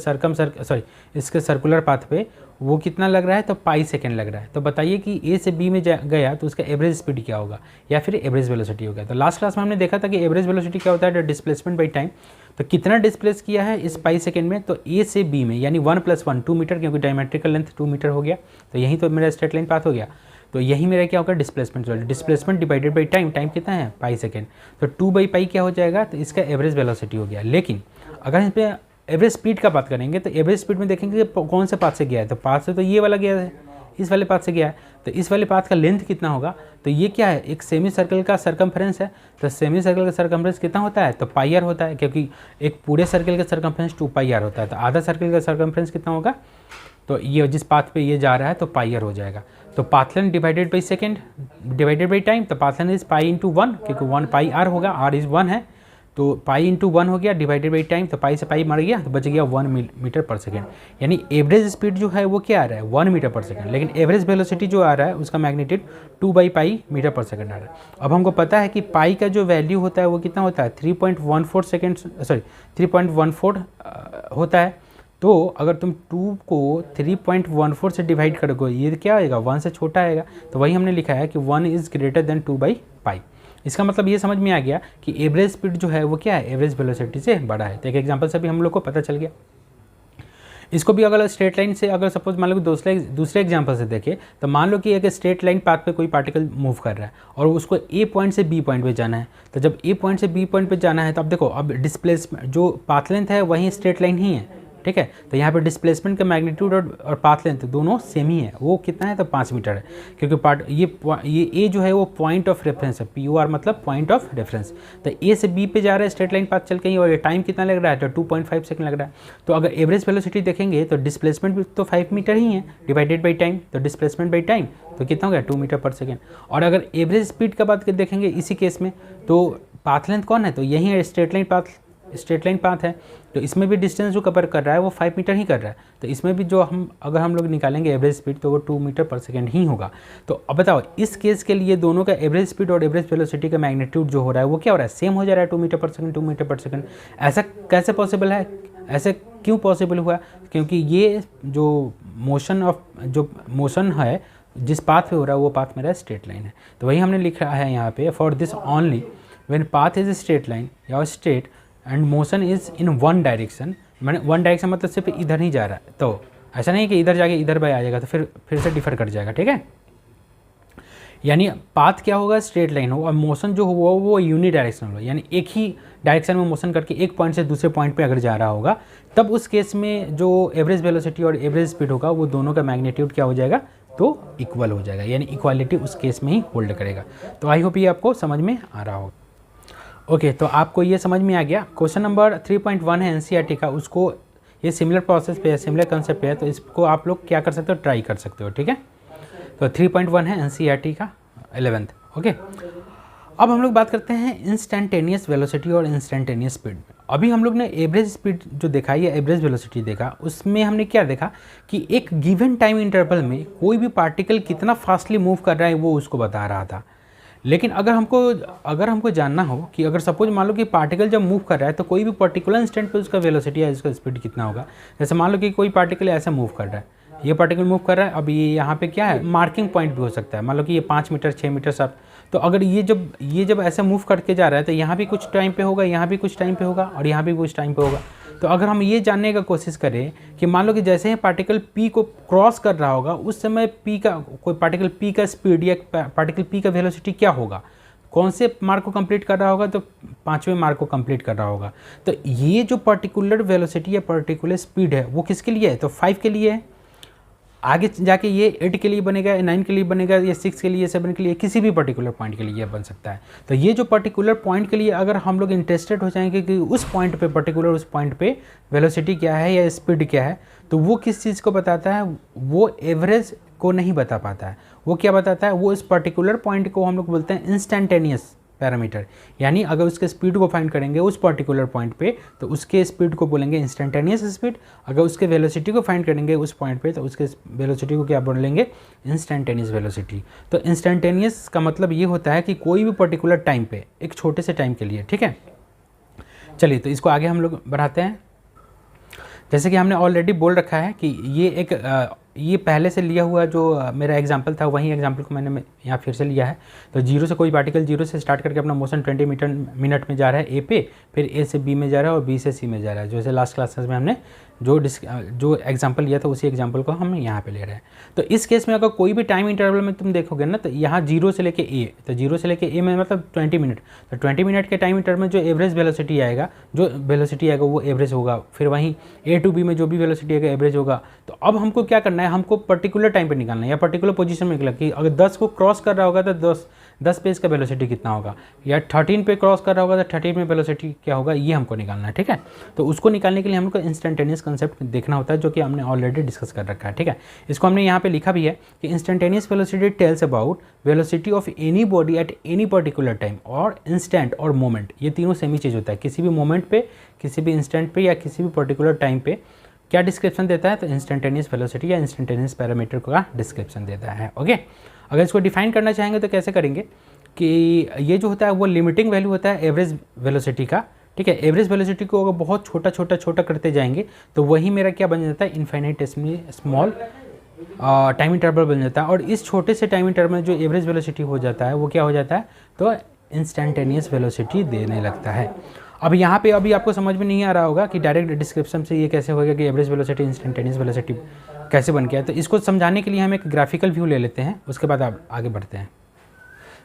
इसके सर्कुलर पाथ पे वो कितना लग रहा है, तो पाई सेकेंड लग रहा है। तो बताइए कि ए से बी में गया तो उसका एवरेज स्पीड क्या होगा या फिर एवरेज वेलोसिटी होगा। तो लास्ट क्लास में हमने देखा था कि एवरेज वेलोसिटी क्या होता है, डिस्प्लेसमेंट बाई टाइम। तो कितना डिस्प्लेस किया है इस पाई सेकेंड में, तो ए से बी में, यानी 1 + 1 2 मीटर, क्योंकि डायमेट्रिकल लेंथ 2 मीटर हो गया। तो यही तो मेरा स्ट्रेट लाइन पाथ हो गया। तो यही मेरा क्या होगा, displacement divided by time. Time कितना है, पाई सेकेंड। तो 2/पाई क्या हो जाएगा, तो इसका एवरेज वेलोसिटी हो गया। लेकिन अगर इस पर एवरेज स्पीड का बात करेंगे तो एवरेज स्पीड में देखेंगे कि कौन से पाथ से गया है। तो पाथ से तो ये वाला गया है, इस वाले पाथ से गया है। तो इस वाले पाथ का लेंथ कितना होगा, तो ये क्या है, एक सेमी सर्कल का सरकमफ्रेंस है। तो सेमी सर्कल का सरकमफ्रेंस कितना होता है, तो पाई r होता है, क्योंकि एक पूरे सर्कल का सरकमफ्रेंस 2πr होता है। तो आधा सर्कल का सरकमफ्रेंस कितना होगा, तो ये जिस पाथ पे ये जा रहा है तो πr हो जाएगा। तो path length divided by second divided by time. तो path length is pi into 1, क्योंकि 1πr होगा, r इज 1 है, तो पाई इंटू 1 हो गया डिवाइडेड बाई टाइम। तो पाई से पाई मर गया तो बच गया 1 मीटर पर सेकेंड। यानी एवरेज स्पीड जो है वो क्या आ रहा है, 1 मीटर पर सेकेंड। लेकिन एवरेज वेलोसिटी जो आ रहा है उसका मैग्नीट्यूड 2/पाई मीटर पर सेकेंड आ रहा है। अब हमको पता है कि पाई का जो वैल्यू होता है वो कितना होता है, 3.14 सेकेंड, सॉरी 3.14 होता है। तो अगर तुम 2 को 3.14 से डिवाइड करोगे, ये क्या आएगा, 1 से छोटा आएगा। तो वही हमने लिखा है कि 1 इज़ ग्रेटर देन 2/पाई। इसका मतलब ये समझ में आ गया कि एवरेज स्पीड जो है वो क्या है, एवरेज वेलोसिटी से बड़ा है। तो एक एग्जांपल से भी हम लोग को पता चल गया। इसको भी अगर स्ट्रेट लाइन से, अगर सपोज मान लो दूसरे एग्जांपल से देखें, तो मान लो कि एक स्ट्रेट लाइन पाथ पे कोई पार्टिकल मूव कर रहा है और उसको ए पॉइंट से बी पॉइंट पे जाना है। तो जब ए पॉइंट से बी पॉइंट पे जाना है तो अब देखो, अब डिस्प्लेसमेंट जो पाथ लेंथ है वही स्ट्रेट लाइन ही है, ठीक है। तो यहाँ पे डिस्प्लेसमेंट का मैग्नीट्यूड और पाथ लेंथ दोनों सेम ही है। वो कितना है, तो 5 मीटर है, क्योंकि ये ए जो है वो पॉइंट ऑफ रेफरेंस है, POR मतलब पॉइंट ऑफ रेफरेंस। तो ए से बी पे जा रहा है स्ट्रेट लाइन पाथ चल के ही, और ये टाइम कितना लग रहा है, तो 2.5 सेकंड लग रहा है। तो अगर एवरेज वेलोसिटी देखेंगे तो डिस्प्लेसमेंट भी तो 5 मीटर ही है डिवाइडेड बाई टाइम। तो डिस्प्लेसमेंट बाई टाइम तो कितना हो गया, 2 मीटर पर सेकेंड। और अगर एवरेज स्पीड का बात देखेंगे इसी केस में, तो पाथ लेंथ कौन है, तो यही है स्ट्रेट लाइन पाथ है। तो इसमें भी डिस्टेंस जो कवर कर रहा है वो 5 मीटर ही कर रहा है। तो इसमें भी जो अगर हम लोग निकालेंगे एवरेज स्पीड तो वो 2 मीटर पर सेकेंड ही होगा। तो अब बताओ, इस केस के लिए दोनों का एवरेज स्पीड और एवरेज वेलोसिटी का मैग्नीट्यूड जो हो रहा है वो क्या हो रहा है, सेम हो जा रहा है, 2 metre per second 2 metre per second. ऐसा कैसे पॉसिबल है, ऐसे क्यों पॉसिबल हुआ, क्योंकि ये जो मोशन है जिस पाथ पे हो रहा है वो पाथ मेरा स्ट्रेट लाइन है। तो वही हमने लिखा है यहाँ पे, for this only when path is straight line या straight and motion is in 1 direction. मैंने 1 डायरेक्शन मतलब सिर्फ इधर ही जा रहा है, तो ऐसा नहीं है कि इधर जाके इधर बाय आ जाएगा, तो फिर से डिफर कर जाएगा, ठीक है। यानी पाथ क्या होगा, स्ट्रेट लाइन हो, और मोशन जो हुआ वो यूनि डायरेक्शनल हो, यानी एक ही डायरेक्शन में मोशन करके एक पॉइंट से दूसरे पॉइंट पे अगर जा रहा होगा, तब उस केस में जो एवरेज वेलोसिटी और एवरेज स्पीड होगा वो दोनों का मैग्नीट्यूड क्या हो जाएगा, तो इक्वल हो जाएगा। यानी इक्वालिटी उस केस में ही होल्ड करेगा। तो आई होप ये आपको समझ में आ रहा होगा। ओके, तो आपको ये समझ में आ गया। क्वेश्चन नंबर 3.1 है NCERT का, उसको ये सिमिलर प्रोसेस पे है, सिमिलर कंसेप्ट पे है, तो इसको आप लोग क्या कर सकते हो, ट्राई कर सकते हो, ठीक है। तो 3.1 है NCERT का 11th। ओके, अब हम लोग बात करते हैं इंस्टेंटेनियस वेलोसिटी और इंस्टेंटेनियस स्पीड। अभी हम लोग ने एवरेज स्पीड जो देखा या एवरेज वेलोसिटी देखा, उसमें हमने क्या देखा कि एक गिवन टाइम इंटरवल में कोई भी पार्टिकल कितना फास्टली मूव कर रहा है वो उसको बता रहा था। लेकिन अगर हमको जानना हो कि अगर सपोज मान लो कि पार्टिकल जब मूव कर रहा है तो कोई भी पर्टिकुलर इंस्टेंट पे उसका वेलोसिटी या उसका स्पीड कितना होगा। जैसे मान लो कि कोई पार्टिकल ऐसा मूव कर रहा है, ये पार्टिकल मूव कर रहा है, अब ये यहाँ पे क्या है, मार्किंग पॉइंट भी हो सकता है। मान लो कि ये 5 मीटर 6 मीटर सब, तो अगर ये जब ऐसे मूव करके जा रहा है तो यहाँ भी कुछ टाइम पे होगा, यहाँ भी कुछ टाइम पे होगा और यहाँ भी कुछ टाइम पे होगा। तो अगर हम ये जानने का कोशिश करें कि मान लो कि जैसे ही पार्टिकल P को क्रॉस कर रहा होगा उस समय कोई पार्टिकल P का स्पीड या पार्टिकल P का वेलोसिटी क्या होगा, कौन से मार्क को कंप्लीट कर रहा होगा, तो 5वें मार्क को कंप्लीट कर रहा होगा। तो ये जो पर्टिकुलर वेलोसिटी या पर्टिकुलर स्पीड है वो किसके लिए है, तो 5 के लिए है। आगे जाके ये 8 के लिए बनेगा, 9 के लिए बनेगा, या 6 के लिए, 7 के लिए, किसी भी पर्टिकुलर पॉइंट के लिए बन सकता है। तो ये जो पर्टिकुलर पॉइंट के लिए अगर हम लोग इंटरेस्टेड हो जाएंगे कि उस पॉइंट पे पर्टिकुलर उस पॉइंट पे वेलोसिटी क्या है या स्पीड क्या है, तो वो किस चीज़ को बताता है, वो एवरेज को नहीं बता पाता है। वो क्या बताता है, वो इस पर्टिकुलर पॉइंट को हम लोग बोलते हैं इंस्टेंटेनियस पैरामीटर। यानी अगर उसके स्पीड को फाइंड करेंगे उस पर्टिकुलर पॉइंट पे तो उसके स्पीड को बोलेंगे इंस्टेंटेनियस स्पीड। अगर उसके वेलोसिटी को फाइंड करेंगे उस पॉइंट पे तो उसके वेलोसिटी को क्या बोलेंगे, इंस्टेंटेनियस वेलोसिटी। तो इंस्टेंटेनियस का मतलब ये होता है कि कोई भी पर्टिकुलर टाइम पे, एक छोटे से टाइम के लिए, ठीक है। चलिए तो इसको आगे हम लोग बढ़ाते हैं। जैसे कि हमने ऑलरेडी बोल रखा है कि ये पहले से लिया हुआ जो मेरा एग्जाम्पल था वही एग्जाम्पल को मैंने यहाँ फिर से लिया है। तो जीरो से कोई पार्टिकल जीरो से स्टार्ट करके अपना मोशन 20 मिनट में जा रहा है ए पे, फिर ए से बी में जा रहा है और बी से सी में जा रहा है। जैसे लास्ट क्लासेस में हमने जो एग्जाम्पल लिया था उसी एग्जाम्पल को हम यहाँ पे ले रहे हैं। तो इस केस में अगर कोई भी टाइम इंटरवल में तुम देखोगे ना, तो यहाँ जीरो से लेके ए, तो जीरो से लेके ए में मतलब 20 मिनट, तो 20 मिनट के टाइम इंटरवल में जो एवरेज वेलोसिटी आएगा, वो एवरेज होगा। फिर वहीं ए टू बी में जो भी वेलोसिटी आएगा एवरेज होगा। तो अब हमको क्या करना है, हमको पर्टिकुलर टाइम पे निकालना है या पर्टिकुलर पोजीशन में निकला कि अगर 10 को क्रॉस कर रहा होगा तो 10 पे इसका वेलोसिटी कितना होगा, या 13 पे क्रॉस कर रहा होगा तो 13 में वेलोसिटी क्या होगा, ये हमको निकालना है, ठीक है। तो उसको निकालने के लिए हमको इंस्टेंटेनियस कंसेप्ट देखना होता है, जो कि हमने ऑलरेडी डिस्कस कर रखा है, ठीक है। इसको हमने यहाँ पे लिखा भी है कि instantaneous velocity tells about velocity of any body at any particular time और इंस्टेंट और मोमेंट। ये तीनों सेम ही चीज़ होता है। किसी भी मोमेंट पे, किसी भी इंस्टेंट पे या किसी भी पर्टिकुलर टाइम पे क्या डिस्क्रिप्शन देता है, तो इंस्टेंटेनियस वेलोसिटी या इंस्टेंटेनियस पैरामीटर का डिस्क्रिप्शन देता है, ओके। अगर इसको डिफाइन करना चाहेंगे तो कैसे करेंगे कि ये जो होता है वो लिमिटिंग वैल्यू होता है एवरेज वेलोसिटी का, ठीक है। एवरेज वेलोसिटी को अगर बहुत छोटा करते जाएंगे तो वही मेरा क्या बन जाता है, इन्फाइनाइटेसिमली स्मॉल टाइम इंटरवल बन जाता है। और इस छोटे से टाइम इंटरवल में जो एवरेज वेलोसिटी हो जाता है वो क्या हो जाता है, तो इंस्टेंटेनियस वेलोसिटी देने लगता है। अब यहाँ पे अभी आपको समझ में नहीं आ रहा होगा कि डायरेक्ट डिस्क्रिप्शन से ये कैसे होगा कि एवरेज वेलोसिटी इंस्टेंटेनियस वेलोसिटी कैसे बन गया है। तो इसको समझाने के लिए हम एक ग्राफिकल व्यू ले लेते हैं, उसके बाद आप आगे बढ़ते हैं।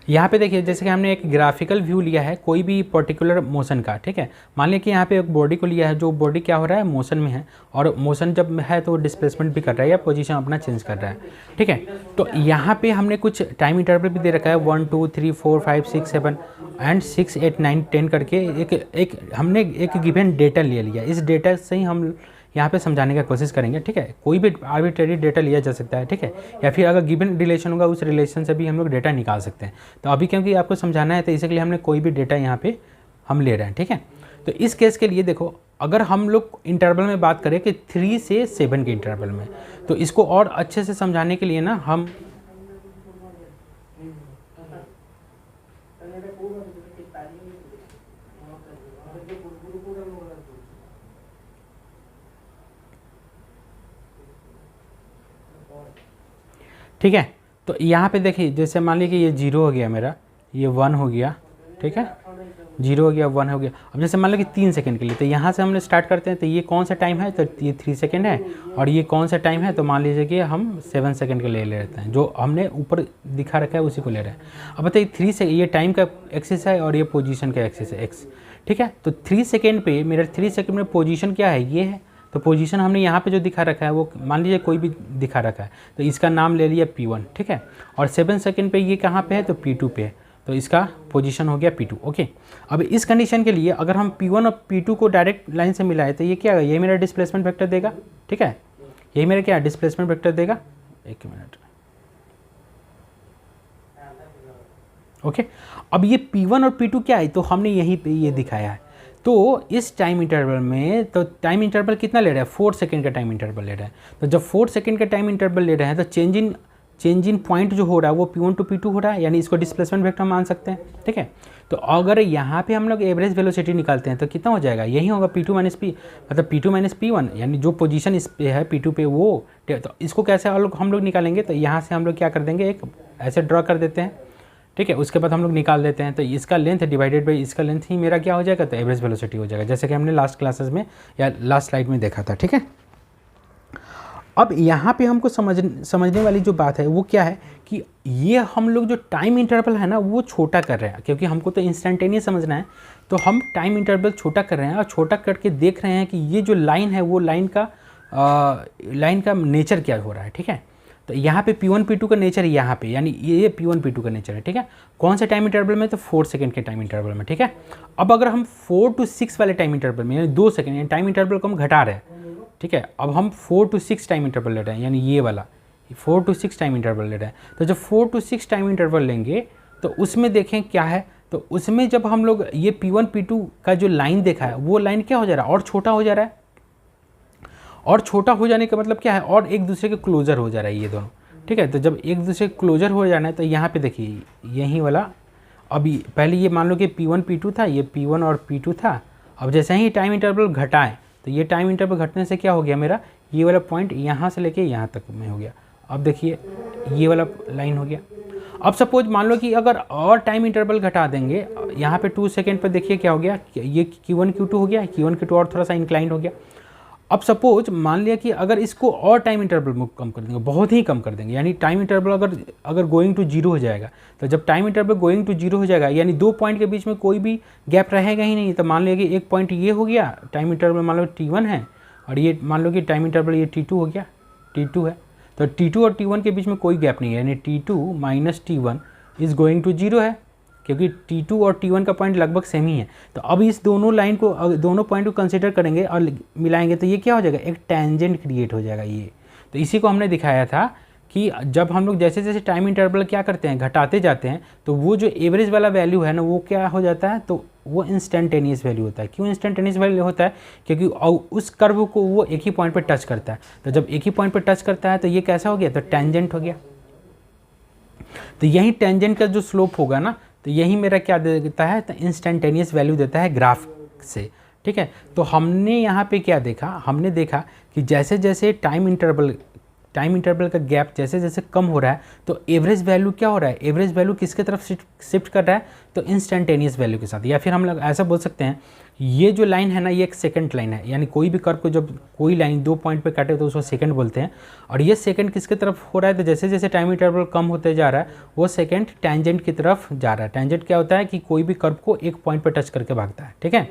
यहाँ पे देखिए, जैसे कि हमने एक ग्राफिकल व्यू लिया है कोई भी पर्टिकुलर मोशन का, ठीक है। मान लिया कि यहाँ पे एक बॉडी को लिया है, जो बॉडी क्या हो रहा है, मोशन में है, और मोशन जब है तो डिस्प्लेसमेंट भी कर रहा है या पोजीशन अपना चेंज कर रहा है, ठीक है। तो यहाँ पे हमने कुछ टाइम इंटरवल भी दे रखा है 1 2 3 4 5 6 7 एंड 6 8 9 10 करके हमने एक गिवन डेटा ले लिया। इस डेटा से ही हम यहाँ पे समझाने की कोशिश करेंगे, ठीक है। कोई भी आर्बिट्रेरी डेटा लिया जा सकता है, ठीक है, या फिर अगर गिवन रिलेशन होगा उस रिलेशन से भी हम लोग डेटा निकाल सकते हैं। तो अभी क्योंकि आपको समझाना है तो इसके लिए हमने कोई भी डेटा यहाँ पे हम ले रहे हैं, ठीक है। तो इस केस के लिए देखो, अगर हम लोग इंटरवल में बात करें कि 3 से 7 के इंटरवल में, तो इसको और अच्छे से समझाने के लिए ना हम ठीक है। तो यहाँ पे देखिए, जैसे मान लीजिए कि ये 0 हो गया मेरा, ये 1 हो गया, ठीक है, 0 हो गया, 1 हो गया। अब जैसे मान लो कि 3 सेकंड के लिए, तो यहाँ से हमने स्टार्ट करते हैं। तो ये कौन सा टाइम है, तो ये 3 सेकंड है, और ये कौन सा टाइम है, तो मान लीजिए कि हम 7 सेकंड के लिए ले लेते हैं, जो हमने ऊपर दिखा रखा है उसी को ले रहे हैं। अब बताइए 3 से ये टाइम का एक्सिस है और ये पोजीशन का एक्सिस है एक्स, ठीक है। तो 3 सेकंड पे मेरा 3 सेकंड में पोजीशन क्या है, ये है। तो पोजीशन हमने यहाँ पे जो दिखा रखा है वो मान लीजिए कोई भी दिखा रखा है, तो इसका नाम ले लिया P1, ठीक है। और 7 सेकंड पे ये कहाँ पे है, तो P2 पे है, तो इसका पोजीशन हो गया P2, ओके। अब इस कंडीशन के लिए अगर हम P1 और P2 को डायरेक्ट लाइन से मिलाए तो ये क्या है, ये मेरा डिस्प्लेसमेंट वेक्टर देगा, ठीक है। यही मेरा क्या डिस्प्लेसमेंट वेक्टर देगा, एक मिनट, ओके। अब ये P1 और P2 क्या है, तो हमने यहीं पे ये दिखाया है। तो इस टाइम इंटरवल में, तो टाइम इंटरवल कितना ले रहा है, 4 सेकंड का टाइम इंटरवल ले रहा है। तो जब 4 सेकंड का टाइम इंटरवल ले रहे हैं तो चेंज इन पॉइंट जो हो रहा है वो P1 टू P2 हो रहा है, यानी इसको डिस्प्लेसमेंट वेक्टर मान सकते हैं, ठीक है। तो अगर यहाँ पे हम लोग एवरेज वेलोसिटी निकालते हैं तो कितना हो जाएगा, यही होगा P2 माइनस P, मतलब P2 माइनस P1, यानी जो पोजीशन इस पे है P2 पे वो। तो इसको कैसे हम लोग निकालेंगे, तो यहाँ से हम लोग क्या कर देंगे, एक ऐसे ड्रॉ कर देते हैं, ठीक है। उसके बाद हम लोग निकाल देते हैं, तो इसका लेंथ डिवाइडेड बाई इसका लेंथ ही मेरा क्या हो जाएगा, तो एवरेज वेलोसिटी हो जाएगा, जैसे कि हमने लास्ट क्लासेस में या लास्ट स्लाइड में देखा था, ठीक है। अब यहाँ पे हमको समझने वाली जो बात है वो क्या है कि ये हम लोग जो टाइम इंटरवल है ना वो छोटा कर रहे हैं, क्योंकि हमको तो इंस्टेंटेनियस समझना है। तो हम टाइम इंटरवल छोटा कर रहे हैं और छोटा करके देख रहे हैं कि ये जो लाइन है वो लाइन का नेचर क्या हो रहा है, ठीक है। तो यहाँ पे P1 P2 का नेचर है यहाँ पे, यानी ये P1 P2 का नेचर है, ठीक है। कौन से टाइम इंटरवल में, तो 4 सेकंड के टाइम इंटरवल में, ठीक है। अब अगर हम 4 to 6 वाले टाइम इंटरवल में, यानी 2 सेकंड, यानी टाइम इंटरवल को हम घटा रहे हैं, ठीक है। अब हम 4 to 6 टाइम इंटरवल ले रहे हैं, यानी ये वाला 4 to 6 टाइम इंटरवल ले रहे हैं। तो जब 4 to 6 टाइम इंटरवल लेंगे तो उसमें देखें क्या है, तो उसमें जब हम लोग ये P1 P2 का जो लाइन देखा है वो लाइन क्या हो जा रहा है, और छोटा हो जा रहा है। और छोटा हो जाने का मतलब क्या है, और एक दूसरे के क्लोजर हो जा रहा है ये दोनों, ठीक है। तो जब एक दूसरे के क्लोजर हो जाना है तो यहाँ पे देखिए यही वाला, अभी पहले ये मान लो कि P1 P2 था, ये P1 और P2 था। अब जैसे ही टाइम इंटरवल घटाएं तो ये टाइम इंटरवल घटने से क्या हो गया, मेरा ये वाला पॉइंट यहाँ से लेके यहाँ तक में हो गया। अब देखिए ये वाला लाइन हो गया। अब सपोज मान लो कि अगर और टाइम इंटरवल घटा देंगे, यहाँ पे 2 सेकेंड पर देखिए क्या हो गया, ये Q1 Q2 हो गया, Q1 Q2 और थोड़ा सा इंक्लाइंड हो गया। अब सपोज मान लिया कि अगर इसको और टाइम इंटरवल में कम कर देंगे, बहुत ही कम कर देंगे, यानी टाइम इंटरवल अगर गोइंग टू जीरो हो जाएगा, तो जब time interval going to zero हो जाएगा, यानी 2 पॉइंट के बीच में कोई भी गैप रहेगा ही नहीं। तो मान लिया कि एक पॉइंट ये हो गया, टाइम इंटरवल मान लो T1 है, और ये मान लो कि टाइम इंटरवल ये T2 हो गया, T2 है। तो T2 और T1 के बीच में कोई गैप नहीं है, यानी T2 minus T1 is going to zero है, क्योंकि T2 और T1 का पॉइंट लगभग सेम ही है। तो अब इस दोनों लाइन को, दोनों पॉइंट को कंसीडर करेंगे और मिलाएंगे तो ये क्या हो जाएगा, एक टेंजेंट क्रिएट हो जाएगा ये। तो इसी को हमने दिखाया था कि जब हम लोग जैसे जैसे टाइम इंटरवल क्या करते हैं, घटाते जाते हैं, तो वो जो एवरेज वाला वैल्यू है ना, वो क्या हो जाता है, तो वो इंस्टेंटेनियस वैल्यू होता है। क्यों इंस्टेंटेनियस वैल्यू होता है, क्योंकि उस कर्व को वो एक ही पॉइंट पर टच करता है। तो जब एक ही पॉइंट पर टच करता है तो ये कैसा हो गया, तो टेंजेंट हो गया। तो यही टेंजेंट का जो स्लोप होगा ना, तो यही मेरा क्या देता है, तो इंस्टेंटेनियस वैल्यू देता है ग्राफ से, ठीक है। तो हमने यहाँ पे क्या देखा, हमने देखा कि जैसे जैसे टाइम इंटरवल का गैप जैसे जैसे कम हो रहा है, तो एवरेज वैल्यू क्या हो रहा है, एवरेज वैल्यू किसके तरफ शिफ्ट कर रहा है, तो इंस्टेंटेनियस वैल्यू के साथ। या फिर हम लोग ऐसा बोल सकते हैं, ये जो लाइन है ना, ये एक सेकंड लाइन है, यानी कोई भी कर्व को जब कोई लाइन 2 पॉइंट पे काटे तो उसको सेकंड बोलते हैं। और ये सेकंड किसके तरफ हो रहा है, तो जैसे जैसे टाइम इंटरवल कम होते जा रहा है वो सेकंड टेंजेंट की तरफ जा रहा है। टेंजेंट क्या होता है कि कोई भी कर्व को एक पॉइंट पर टच करके भागता है, ठीक है।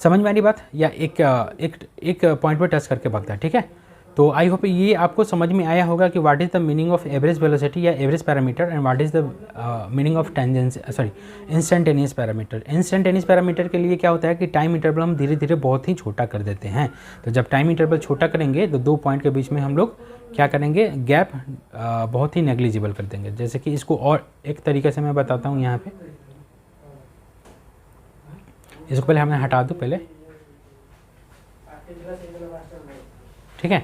समझ में आ रही बात, या एक पॉइंट पर टच करके भागता है, ठीक है। तो आई होप ये आपको समझ में आया होगा कि what is the meaning of average velocity या average parameter, and what is the meaning of instantaneous parameter. Instantaneous parameter के लिए क्या होता है कि टाइम इंटरवल हम धीरे धीरे बहुत ही छोटा कर देते हैं। तो जब टाइम इंटरवल छोटा करेंगे तो 2 पॉइंट के बीच में हम लोग क्या करेंगे, गैप बहुत ही नेग्लिजिबल कर देंगे। जैसे कि इसको और एक तरीके से मैं बताता हूँ, यहाँ पे इसको पहले हमें हटा दूँ पहले, ठीक है।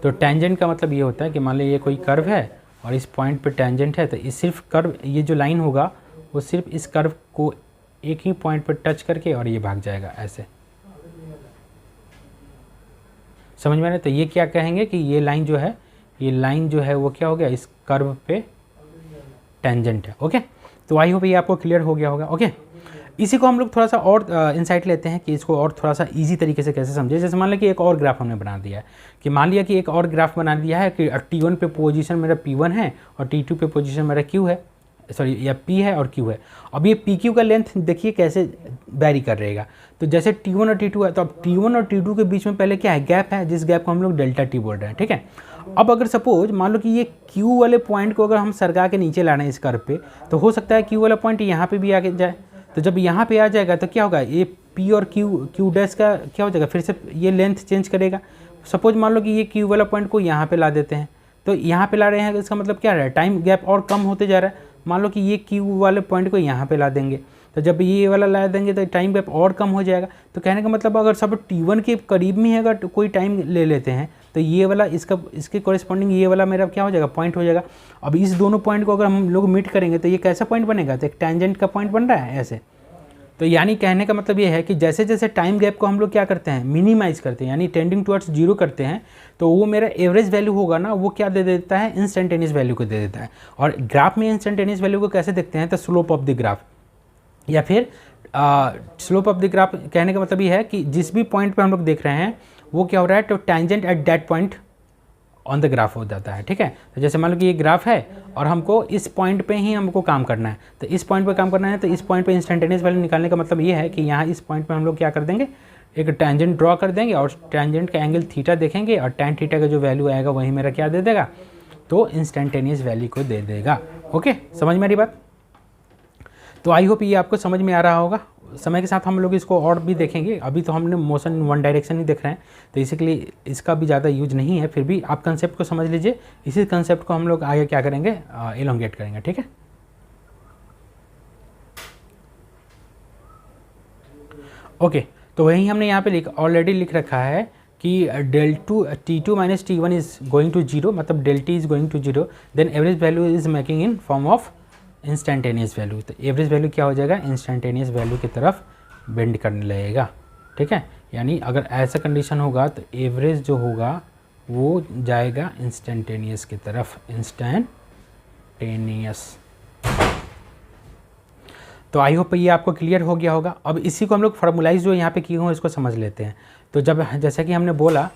तो टेंजेंट का मतलब ये होता है कि मान लीजिए ये कोई कर्व है और इस पॉइंट पे टेंजेंट है, तो इस सिर्फ कर्व, ये जो लाइन होगा वो सिर्फ इस कर्व को एक ही पॉइंट पर टच करके और ये भाग जाएगा ऐसे, समझ में आ रहा है। तो ये क्या कहेंगे कि ये लाइन जो है वो क्या हो गया, इस कर्व पे टेंजेंट है, ओके। तो आई होप ये आपको क्लियर हो गया होगा, ओके। इसी को हम लोग थोड़ा सा और इंसाइट लेते हैं कि इसको और थोड़ा सा इजी तरीके से कैसे समझे। जैसे मान लिया कि एक और ग्राफ हमने बना दिया है, कि मान लिया कि एक और ग्राफ बना दिया है कि T1 पे पोजीशन मेरा P1 है और T2 पे पोजीशन मेरा Q है, सॉरी या P है और Q है। अब ये PQ का लेंथ देखिए कैसे वेरी कर रहेगा। तो जैसे T1 और T2 है, तो अब T1 और T2 के बीच में पहले क्या है, गैप है, जिस गैप को हम लोग डेल्टा T बोल रहे हैं, ठीक है। अब अगर सपोज मान लो कि ये Q वाले पॉइंट को अगर हम सरका के नीचे लाना है इस कर्व पे, तो हो सकता है Q वाला पॉइंट यहाँ पे भी आके जाए। तो जब यहाँ पे आ जाएगा तो क्या होगा, ये P और Q डैश का क्या हो जाएगा, फिर से ये लेंथ चेंज करेगा। सपोज मान लो कि ये Q वाला पॉइंट को यहाँ पे ला देते हैं, तो यहाँ पे ला रहे हैं, तो इसका मतलब क्या रहा है, टाइम गैप और कम होते जा रहा है। मान लो कि ये Q वाले पॉइंट को यहाँ पे ला देंगे, तो जब ये वाला ला देंगे तो टाइम गैप और कम हो जाएगा। तो कहने का मतलब अगर सब T1 के करीब में है, अगर कोई टाइम ले लेते हैं, तो ये वाला इसके कॉरेस्पॉन्डिंग ये वाला मेरा क्या हो जाएगा, पॉइंट हो जाएगा। अब इस दोनों पॉइंट को अगर हम लोग मीट करेंगे तो ये कैसा पॉइंट बनेगा, तो एक टेंजेंट का पॉइंट बन रहा है ऐसे। तो यानी कहने का मतलब ये है कि जैसे जैसे टाइम गैप को हम लोग क्या करते हैं, मिनिमाइज़ करते हैं, यानी टेंडिंग टुवर्ड्स जीरो करते हैं, तो वो मेरा एवरेज वैल्यू होगा ना, वो क्या दे देता है, इंस्टेंटेनियस वैल्यू को दे देता है। और ग्राफ में इंस्टेंटेनियस वैल्यू को कैसे देखते हैं, तो स्लोप ऑफ द ग्राफ, या फिर स्लोप ऑफ द ग्राफ कहने का मतलब ये है कि जिस भी पॉइंट पे हम लोग देख रहे हैं वो क्या हो रहा है, तो tangent at that point on the graph हो जाता है, ठीक है। तो जैसे मान लो कि ये ग्राफ है और हमको इस पॉइंट पे ही हमको काम करना है, तो इस पॉइंट पे काम करना है, तो इस पॉइंट पे इंस्टेंटेनियस वैल्यू निकालने का मतलब ये है कि यहाँ इस पॉइंट पे हम लोग क्या कर देंगे, एक टेंजेंट ड्रॉ कर देंगे और टेंजेंट का एंगल थीटा देखेंगे और tan थीटा का जो वैल्यू आएगा वही मेरा क्या दे देगा, तो इंस्टेंटेनियस वैल्यू को दे देगा। ओके, समझ में आ रही बात? तो आई होप ये आपको समझ में आ रहा होगा। समय के साथ हम लोग इसको और भी देखेंगे, अभी तो हमने मोशन वन डायरेक्शन ही देख रहे हैं, तो इसीलिए इसका भी ज़्यादा यूज नहीं है। फिर भी आप कंसेप्ट को समझ लीजिए, इसी कंसेप्ट को हम लोग आगे क्या करेंगे, एलोंगेट करेंगे। ठीक है, ओके। तो वही हमने यहाँ पे ऑलरेडी लिख रखा है कि T2 minus T1 is going to zero, मतलब T is going to zero, then average value is making in form of instantaneous value. तो एवरेज वैल्यू क्या हो जाएगा, इंस्टेंटेनियस वैल्यू की तरफ बेंड करने लगेगा। ठीक है, यानी अगर ऐसा कंडीशन होगा तो एवरेज जो होगा वो जाएगा इंस्टेंटेनियस की तरफ, इंस्टेंटेनियस। तो आई होप ये आपको क्लियर हो गया होगा। अब इसी को हम लोग फार्मूलाइज जो यहाँ पे किए हुए इसको समझ लेते हैं। तो जब जैसा कि हमने बोला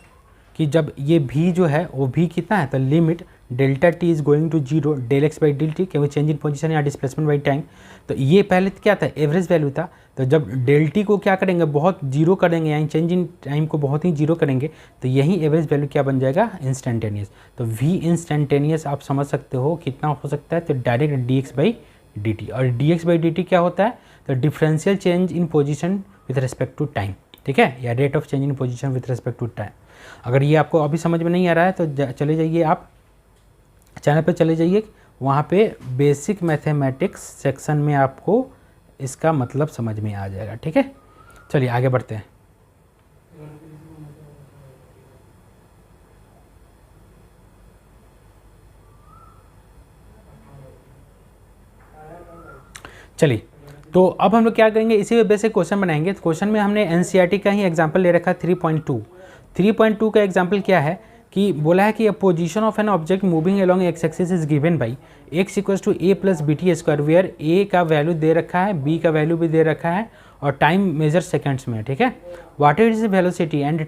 कि जब ये भी जो है वो भी कितना है, तो limit delta t is going to zero del x by del t, क्योंकि चेंज इन पोजीशन या डिस्प्लेसमेंट बाई टाइम। तो ये पहले क्या था, एवरेज वैल्यू था। तो जब डेल टी को क्या करेंगे, बहुत जीरो करेंगे, यानी चेंज इन टाइम को बहुत ही जीरो करेंगे, तो यही एवरेज वैल्यू क्या बन जाएगा, इंस्टेंटेनियस। तो वी इंस्टेंटेनियस आप समझ सकते हो कितना हो सकता है, तो direct d x by d t. और d x by d t क्या होता है, तो differential change in position with respect to time. ठीक है, या rate of change in position with respect to time. अगर ये आपको अभी समझ में नहीं आ रहा है तो चले जाइए, आप चैनल पे चले जाइए, वहाँ पे बेसिक मैथमेटिक्स सेक्शन में आपको इसका मतलब समझ में आ जाएगा। ठीक है, चलिए आगे बढ़ते हैं। चलिए, तो अब हम लोग क्या करेंगे, इसी में बेसिक क्वेश्चन बनाएंगे। तो क्वेश्चन में हमने एनसीईआरटी का ही एग्जांपल ले रखा है 3.2 का एग्जांपल क्या है कि बोला है कि a position of an object moving along x axis is given by x equals to a plus b t square, where a का वैल्यू दे रखा है, बी का वैल्यू भी दे रखा है और टाइम मेजर सेकंड्स में। ठीक है, व्हाट इज वेलोसिटी एंड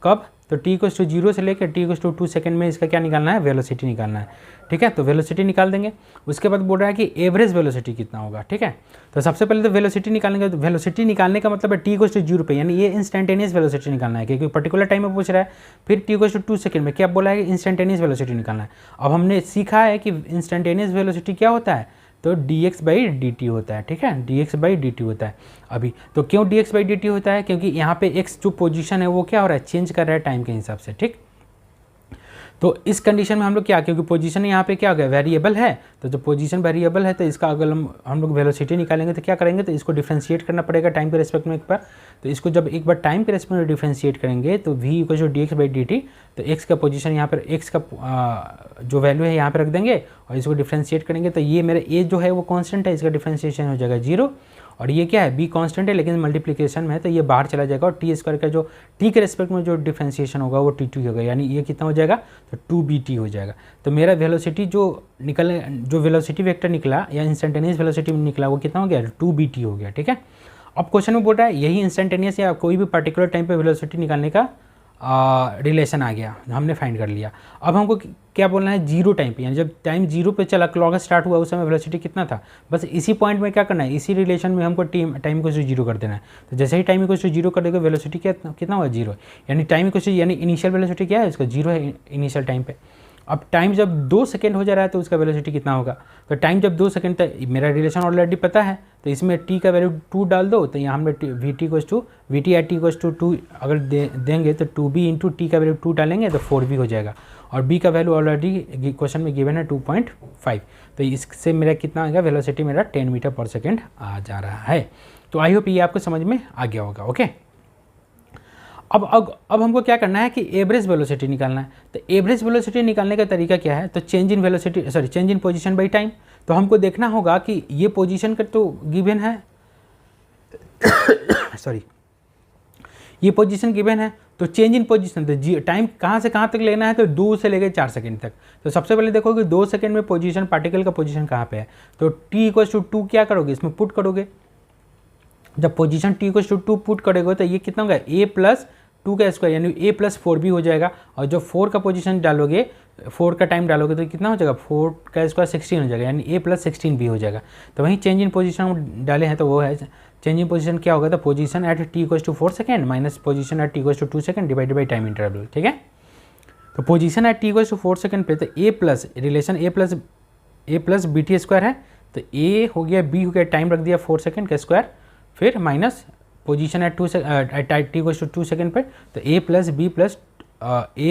कब, तो टी इक्वल्स टू जीरो से लेकर टी इक्वल्स टू 2 सेकंड में इसका क्या निकालना है, वेलोसिटी निकालना है। ठीक है, तो वेलोसिटी निकाल देंगे। उसके बाद बोल रहा है कि एवरेज वेलोसिटी कितना होगा। ठीक है, तो सबसे पहले तो वेलोसिटी निकालेंगे। तो वेलोसिटी निकालने का मतलब है टी इक्वल्स टू 0 पे, यानी ये इंस्टेंटेनियस वेलोसिटी निकालना है, क्योंकि पर्टिकुलर टाइम में पूछ रहा है। फिर टी इक्वल्स टू 2 सेकंड में क्या बोला है, इंस्टेंटेनियस वेलोसिटी निकालना है। अब हमने सीखा है कि इंस्टेंटेनियस वेलोसिटी क्या होता है, तो dx बाई डी टी होता है। ठीक है, dx बाई डी टी होता है अभी। तो क्यों dx बाई डी टी होता है, क्योंकि यहाँ पे x जो पोजीशन है वो क्या हो रहा है, चेंज कर रहा है टाइम के हिसाब से। ठीक, तो इस कंडीशन में हम लोग क्या, क्योंकि पोजीशन यहाँ पे क्या हो गया, वेरिएबल है, तो जब पोजीशन वेरिएबल है तो इसका अगर हम लोग वेलोसिटी निकालेंगे तो क्या करेंगे, तो इसको डिफ्रेंशिएट करना पड़ेगा टाइम के रेस्पेक्ट में एक बार। तो इसको जब एक बार टाइम के रेस्पेक्ट में डिफ्रेंशिएट करेंगे तो v equal to d x by d t, तो x का पोजीशन यहाँ पर x का जो वैल्यू है यहाँ पर रख देंगे और इसको डिफ्रेंशिएट करेंगे। तो ये मेरा a जो है वो कॉन्स्टेंट है, इसका डिफ्रेंशिएशन हो जाएगा 0। और ये क्या है, b कांस्टेंट है लेकिन मल्टीप्लिकेशन में है, तो ये बाहर चला जाएगा और टी स्क्वायर का जो t के रेस्पेक्ट में जो डिफ्रेंशिएशन होगा वो t2 होगा, यानी ये कितना हो जाएगा, तो 2bt हो जाएगा। तो मेरा वेलोसिटी जो वेलोसिटी वेक्टर निकला या इंस्टेंटेनियस वेलोसिटी निकला वो कितना हो गया, 2bt हो गया। ठीक है, अब क्वेश्चन में बोल रहा है यही इंस्टेंटेनियस या कोई भी पर्टिकुलर टाइम पे वेलोसिटी निकालने का रिलेशन आ गया, हमने फाइंड कर लिया। अब हमको क्या बोलना है, जीरो टाइम पे, यानी जब टाइम जीरो पे चला, क्लॉक स्टार्ट हुआ, उस समय वेलोसिटी कितना था, बस इसी पॉइंट में क्या करना है, इसी रिलेशन में हमको टाइम को जीरो कर देना है। तो जैसे ही टाइम को जीरो कर देगा वेलोसिटी कितना हुआ, जीरो, यानी टाइम को यानी इनिशियल वेलोसिटी क्या है, इसका जीरो है इनिशियल टाइम पे। अब टाइम जब 2 सेकेंड हो जा रहा है तो उसका वेलोसिटी कितना होगा, तो टाइम जब 2 सेकेंड तक, मेरा रिलेशन ऑलरेडी पता है, तो इसमें t का वैल्यू 2 डाल दो, तो यहाँ हमने v t at t to 2 अगर देंगे तो 2b इंटू टी का वैल्यू 2 डालेंगे तो 4b हो जाएगा। और b का वैल्यू ऑलरेडी क्वेश्चन में गिवन है 2.5, तो इससे मेरा कितना आएगा, वेलोसिटी मेरा 10 मीटर पर सेकेंड आ जा रहा है। तो आई होप ये आपको समझ में आ गया होगा। ओके, अब हमको क्या करना है कि एवरेज वेलोसिटी निकालना है। तो एवरेज वेलोसिटी निकालने का तरीका क्या है, तो change in position by time. तो हमको देखना होगा कि ये पोजीशन का तो गिवन है ये पोजीशन गिवन है, तो चेंज इन पोजीशन, तो टाइम कहाँ से कहाँ तक लेना है, तो 2 से लेकर 4 सेकंड तक। तो सबसे पहले देखोगे 2 सेकंड में पोजीशन, पार्टिकल का पोजीशन कहाँ पे है, तो t इक्वल टू 2 क्या करोगे, इसमें पुट करोगे। जब position t equal to 2 put करोगे तो ये कितना होगा, a प्लस 2 का स्क्वायर यानी a प्लस 4b हो जाएगा, और जो 4 का पोजीशन डालोगे, 4 का टाइम डालोगे तो कितना हो जाएगा, 4 का स्क्वायर 16 हो जाएगा, यानी a प्लस 16b हो जाएगा। तो वहीं चेंज इन पोजीशन हम डाले हैं, तो वो है चेंज इन पोजीशन क्या होगा, तो position at t equals to 4 second minus position at t equals to 2 second divided by time interval, ठीक है। तो position at t equals to 4 second पे तो a plus relation a plus b t square है, तो a हो गया b हो गया, टाइम रख दिया 4 सेकेंड का स्क्वायर, फिर minus position at t equals to 2 second पर, तो a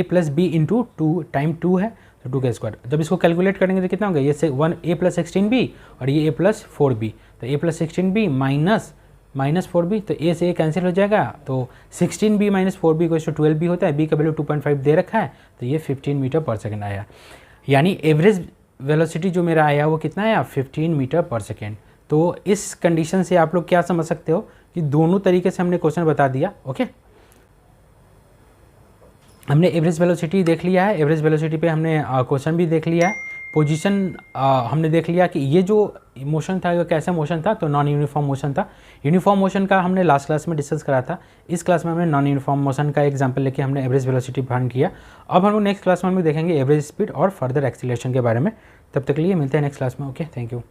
plus b into 2 time 2 है तो 2 का स्क्वायर। जब इसको कैलकुलेट करेंगे तो कितना होगा, ये से 1 a प्लस 16b और ये a प्लस 4b, तो a plus 16b minus 4b, तो a से a कैंसिल हो जाएगा, तो 16b minus 4b equals to 12b होता है, b का वैल्यू 2.5 दे रखा है, तो ये 15 मीटर पर सेकेंड आया। यानी एवरेज वेलोसिटी जो मेरा आया वो कितना आया, 15 मीटर पर सेकेंड। तो इस कंडीशन से आप लोग क्या समझ सकते हो कि दोनों तरीके से हमने क्वेश्चन बता दिया। ओके, हमने एवरेज वेलोसिटी देख लिया है, एवरेज वेलोसिटी पे हमने क्वेश्चन भी देख लिया है, पोजीशन हमने देख लिया कि ये जो मोशन था वो कैसा मोशन था, तो नॉन यूनिफॉर्म मोशन था। यूनिफॉर्म मोशन का हमने लास्ट क्लास में डिस्कस करा था, इस क्लास में हमने नॉन यूनिफॉर्म मोशन का एग्जांपल लेके हमने एवरेज वेलोसिटी फाइंड किया। अब हम लोग नेक्स्ट क्लास में भी देखेंगे एवरेज स्पीड और फर्दर एक्सीलरेशन के बारे में। तब तक के लिए मिलते हैं नेक्स्ट क्लास में। Okay, thank you.